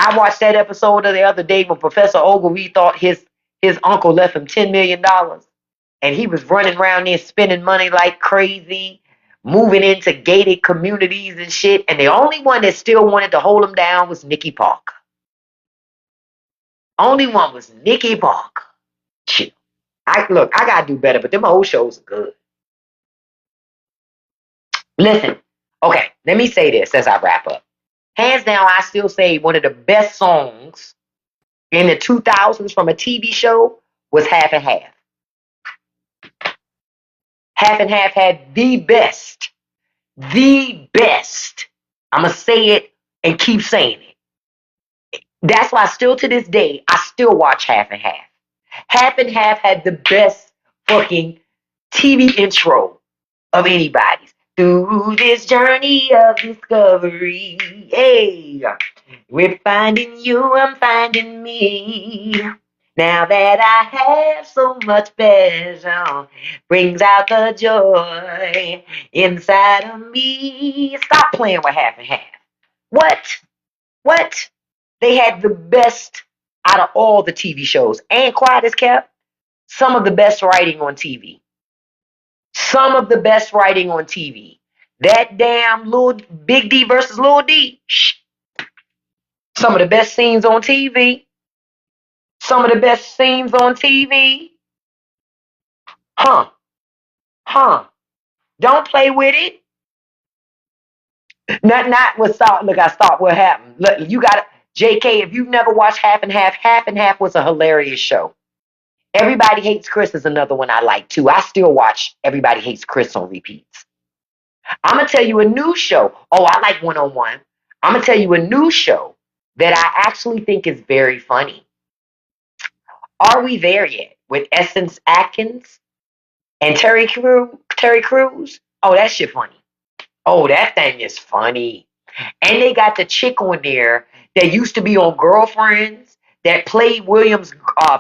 I watched that episode of the other day when Professor Ogilvy thought his uncle left him $10 million, and he was running around there spending money like crazy, moving into gated communities and shit. And the only one that still wanted to hold him down was Nikki Parker. Only one was Nikki Parker. Shit. I gotta do better, but them old shows are good. Listen, okay, let me say this as I wrap up. Hands down, I still say one of the best songs in the 2000s from a TV show was Half and Half. Half and Half had the best. I'm going to say it and keep saying it. That's why still to this day, I still watch Half and Half. Half and Half had the best fucking TV intro of anybody's. Through this journey of discovery, hey, we're finding you, I'm finding me. Now that I have so much pleasure, brings out the joy inside of me. Stop playing with Half and Half. What? What? They had the best out of all the TV shows. And Quiet as Kept, some of the best writing on TV. Some of the best writing on TV. That damn little Big D versus Little D. Shh. Some of the best scenes on TV. Some of the best scenes on TV. Huh. Huh. Don't play with it. Not with stop. Look, I stopped. What happened? Look, you got JK, if you've never watched Half and Half was a hilarious show. Everybody Hates Chris is another one I like too. I still watch Everybody Hates Chris on repeats. I'm going to tell you a new show. Oh, I like 101. I'm going to tell you a new show that I actually think is very funny. Are We There Yet? With Essence Atkins and Terry Crews. Oh, that shit funny. Oh, that thing is funny. And they got the chick on there that used to be on Girlfriends that played William's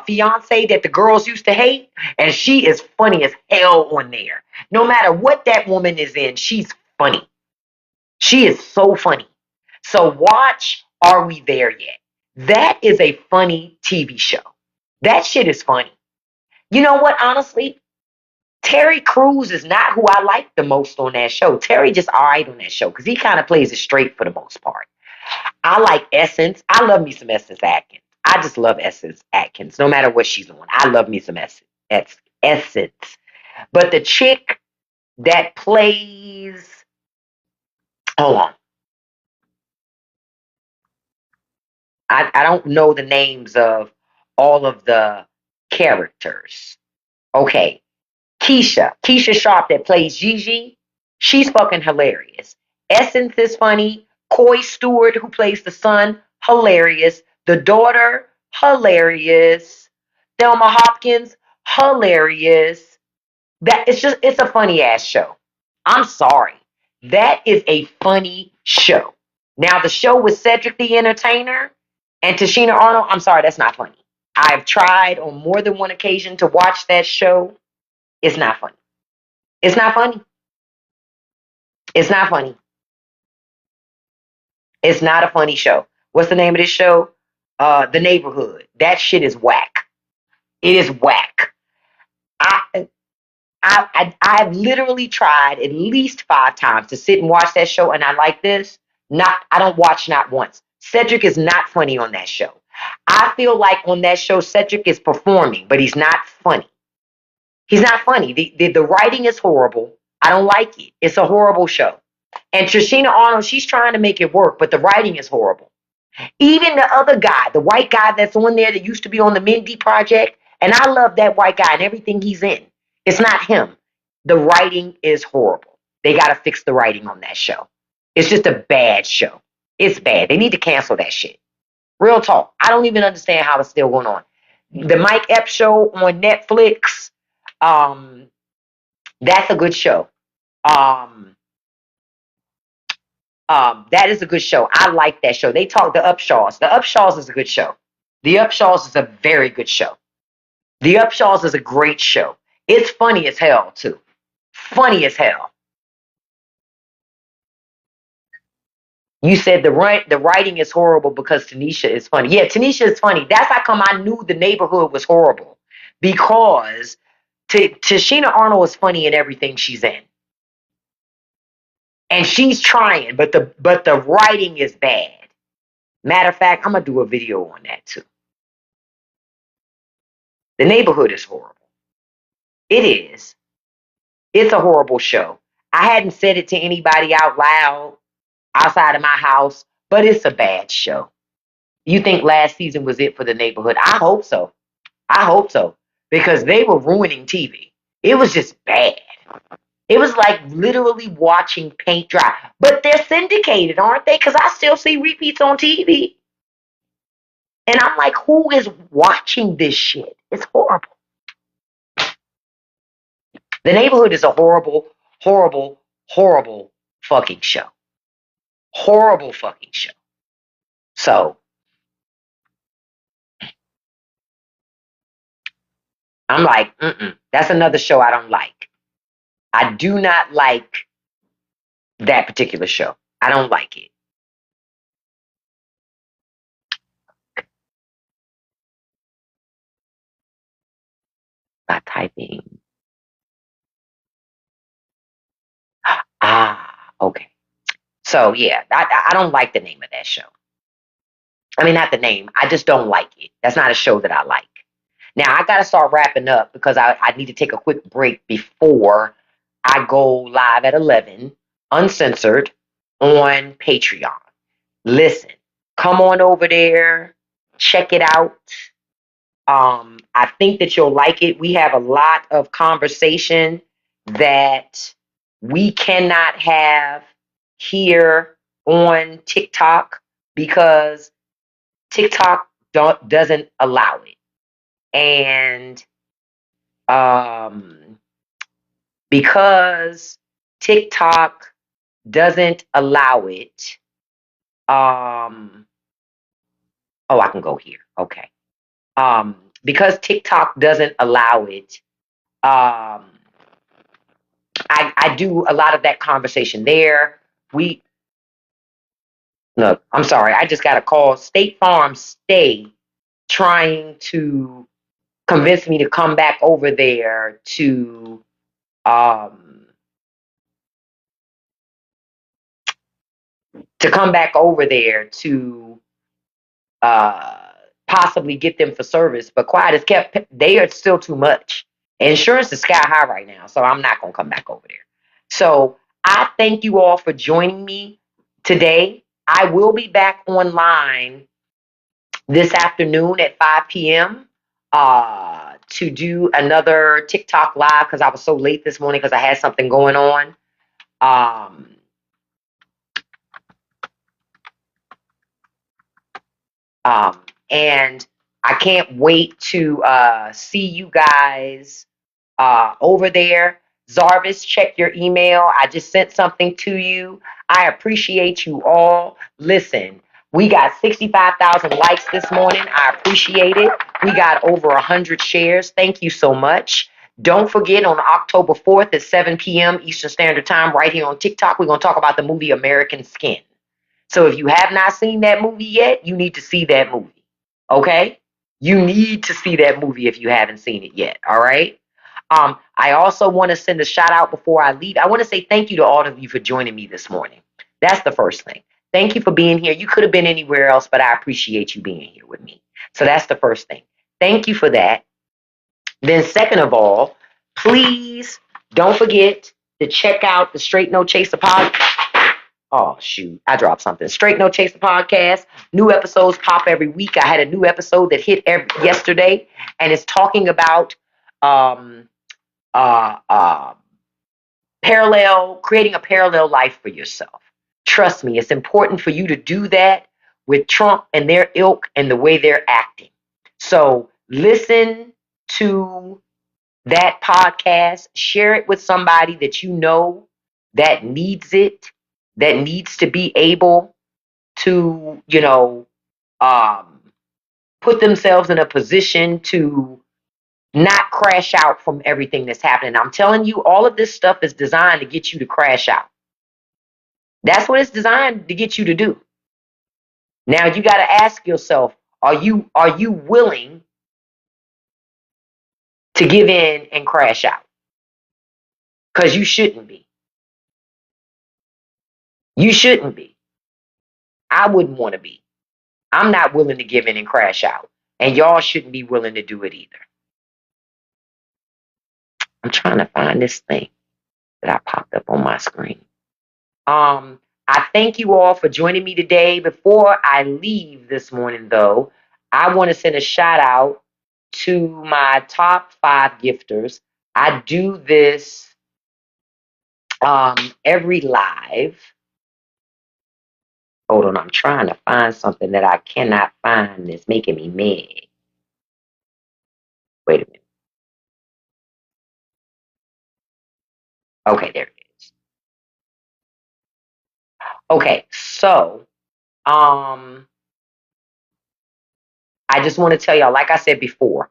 fiance that the girls used to hate. And she is funny as hell on there. No matter what that woman is in, she's funny. She is so funny. So watch Are We There Yet? That is a funny TV show. That shit is funny. You know what, honestly? Terry Crews is not who I like the most on that show. Terry just all right on that show because he kind of plays it straight for the most part. I like Essence. I love me some Essence Atkins. I just love Essence Atkins, no matter what she's on. I love me some Essence. But the chick that plays, hold on. I don't know the names of all of the characters. Okay. Keisha Sharp that plays Gigi, she's fucking hilarious. Essence is funny. Coy Stewart, who plays the son, hilarious. The daughter, hilarious. Thelma Hopkins, hilarious. It's a funny ass show. I'm sorry. That is a funny show. Now, the show with Cedric the Entertainer and Tashina Arnold, I'm sorry, that's not funny. I've tried on more than one occasion to watch that show. It's not funny. It's not funny. It's not funny. It's not a funny show. What's the name of this show? The Neighborhood. That shit is whack. It is whack. I've literally tried at least 5 times to sit and watch that show, and I like this. I don't watch not once. Cedric is not funny on that show. I feel like on that show, Cedric is performing, but he's not funny. He's not funny. The writing is horrible. I don't like it. It's a horrible show. And Trishina Arnold, she's trying to make it work, but the writing is horrible. Even the other guy, the white guy that's on there that used to be on the Mindy Project, and I love that white guy and everything he's in. It's not him. The writing is horrible. They got to fix the writing on that show. It's just a bad show. It's bad. They need to cancel that shit. Real talk. I don't even understand how it's still going on. The Mike Epps show on Netflix, that's a good show. That is a good show. I like that show. They talk the Upshaws. The Upshaws is a good show. The Upshaws is a very good show. The Upshaws is a great show. It's funny as hell, too. Funny as hell. You said the writing is horrible because Tanisha is funny. Yeah, Tanisha is funny. That's how come I knew the neighborhood was horrible, because Tashina Arnold is funny in everything she's in, and she's trying, but the writing is bad. Matter of fact, I'm gonna do a video on that too. The neighborhood is horrible. It is. It's a horrible show. I hadn't said it to anybody out loud outside of my house, but it's a bad show. You think last season was it for the neighborhood? I hope so. I hope so. Because they were ruining TV. It was just bad. It was like literally watching paint dry. But they're syndicated, aren't they? Because I still see repeats on TV. And I'm like, who is watching this shit? It's horrible. The neighborhood is a horrible, horrible, horrible fucking show. Horrible fucking show. So I'm like, that's another show I don't like. I do not like that particular show. I don't like it. By typing. Okay. So yeah, I don't like the name of that show. I mean, not the name. I just don't like it. That's not a show that I like. Now I gotta start wrapping up because I need to take a quick break before I go live at 11, uncensored, on Patreon. Listen, come on over there, check it out. I think that you'll like it. We have a lot of conversation that we cannot have here on TikTok because TikTok doesn't allow it. And because TikTok doesn't allow it, oh, I can go here. Okay. Because TikTok doesn't allow it, I do a lot of that conversation there. Look, I'm sorry, I just got a call. State Farm stay trying to convince me to come back over there um to uh possibly get them for service, but quiet as kept, they are still too much. Insurance is sky high right now, so I'm not gonna come back over there. So I thank you all for joining me today. I will be back online this afternoon at 5 p.m. To do another TikTok live because I was so late this morning because I had something going on. And I can't wait to see you guys over there. Zarvis, check your email. I just sent something to you. I appreciate you all. Listen, we got 65,000 likes this morning. I appreciate it. We got over 100 shares. Thank you so much. Don't forget, on October 4th at 7 p.m. Eastern Standard Time, right here on TikTok, we're going to talk about the movie American Skin. So if you have not seen that movie yet, you need to see that movie. Okay? You need to see that movie if you haven't seen it yet. All right? I also want to send a shout out before I leave. I want to say thank you to all of you for joining me this morning. That's the first thing. Thank you for being here. You could have been anywhere else, but I appreciate you being here with me. So that's the first thing. Thank you for that. Then, second of all, please don't forget to check out the Straight No Chaser podcast. Oh, shoot. I dropped something. Straight No Chaser podcast. New episodes pop every week. I had a new episode that hit yesterday, and it's talking about creating a parallel life for yourself. Trust me, it's important for you to do that with Trump and their ilk and the way they're acting. So listen to that podcast, share it with somebody that you know that needs it, that needs to be able to, put themselves in a position to not crash out from everything that's happening. I'm telling you, all of this stuff is designed to get you to crash out. That's what it's designed to get you to do. Now you got to ask yourself, are you willing to give in and crash out? Because you shouldn't be. You shouldn't be. I wouldn't want to be. I'm not willing to give in and crash out. And y'all shouldn't be willing to do it either. I'm trying to find this thing that I popped up on my screen. I thank you all for joining me today. Before I leave this morning, though, I want to send a shout out to my top 5 gifters. I do this every live. Hold on, I'm trying to find something that I cannot find that's making me mad. Wait a minute. Okay, there it is. Okay, so I just want to tell y'all, like I said before,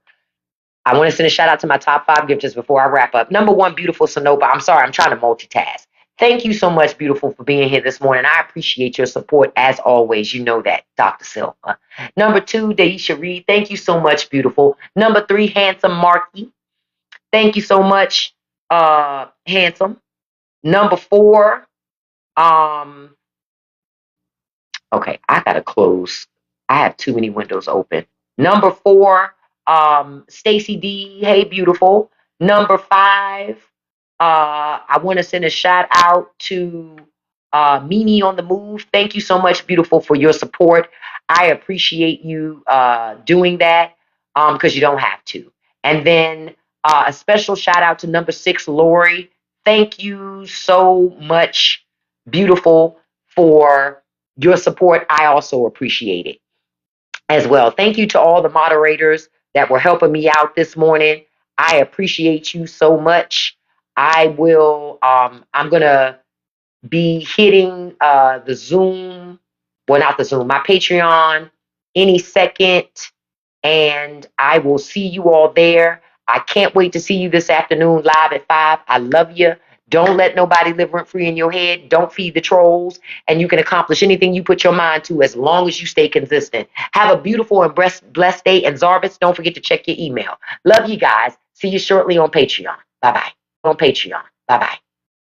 I want to send a shout out to my top 5 gifters before I wrap up. Number 1, beautiful Sonoba. I'm sorry, I'm trying to multitask. Thank you so much, beautiful, for being here this morning. I appreciate your support as always. You know that, Dr. Silva. Number 2, Daisha Reed. Thank you so much, beautiful. Number 3, handsome Marky. Thank you so much, handsome. Number 4, okay, I gotta close. I have too many windows open. Number 4, Stacy D. Hey, beautiful. Number 5, I want to send a shout out to Mimi on the Move. Thank you so much, beautiful, for your support. I appreciate you doing that because you don't have to. And then a special shout out to number 6, Lori. Thank you so much, beautiful, for your support. I also appreciate it as well. Thank you to all the moderators that were helping me out this morning. I appreciate you so much. I'm gonna be hitting the Zoom, well, not the Zoom, my Patreon any second, and I will see you all there. I can't wait to see you this afternoon live at 5. I love you. Don't let nobody live rent free in your head. Don't feed the trolls. And you can accomplish anything you put your mind to as long as you stay consistent. Have a beautiful and blessed day. And Zarvis, don't forget to check your email. Love you guys. See you shortly on Patreon. Bye bye. On Patreon. Bye bye.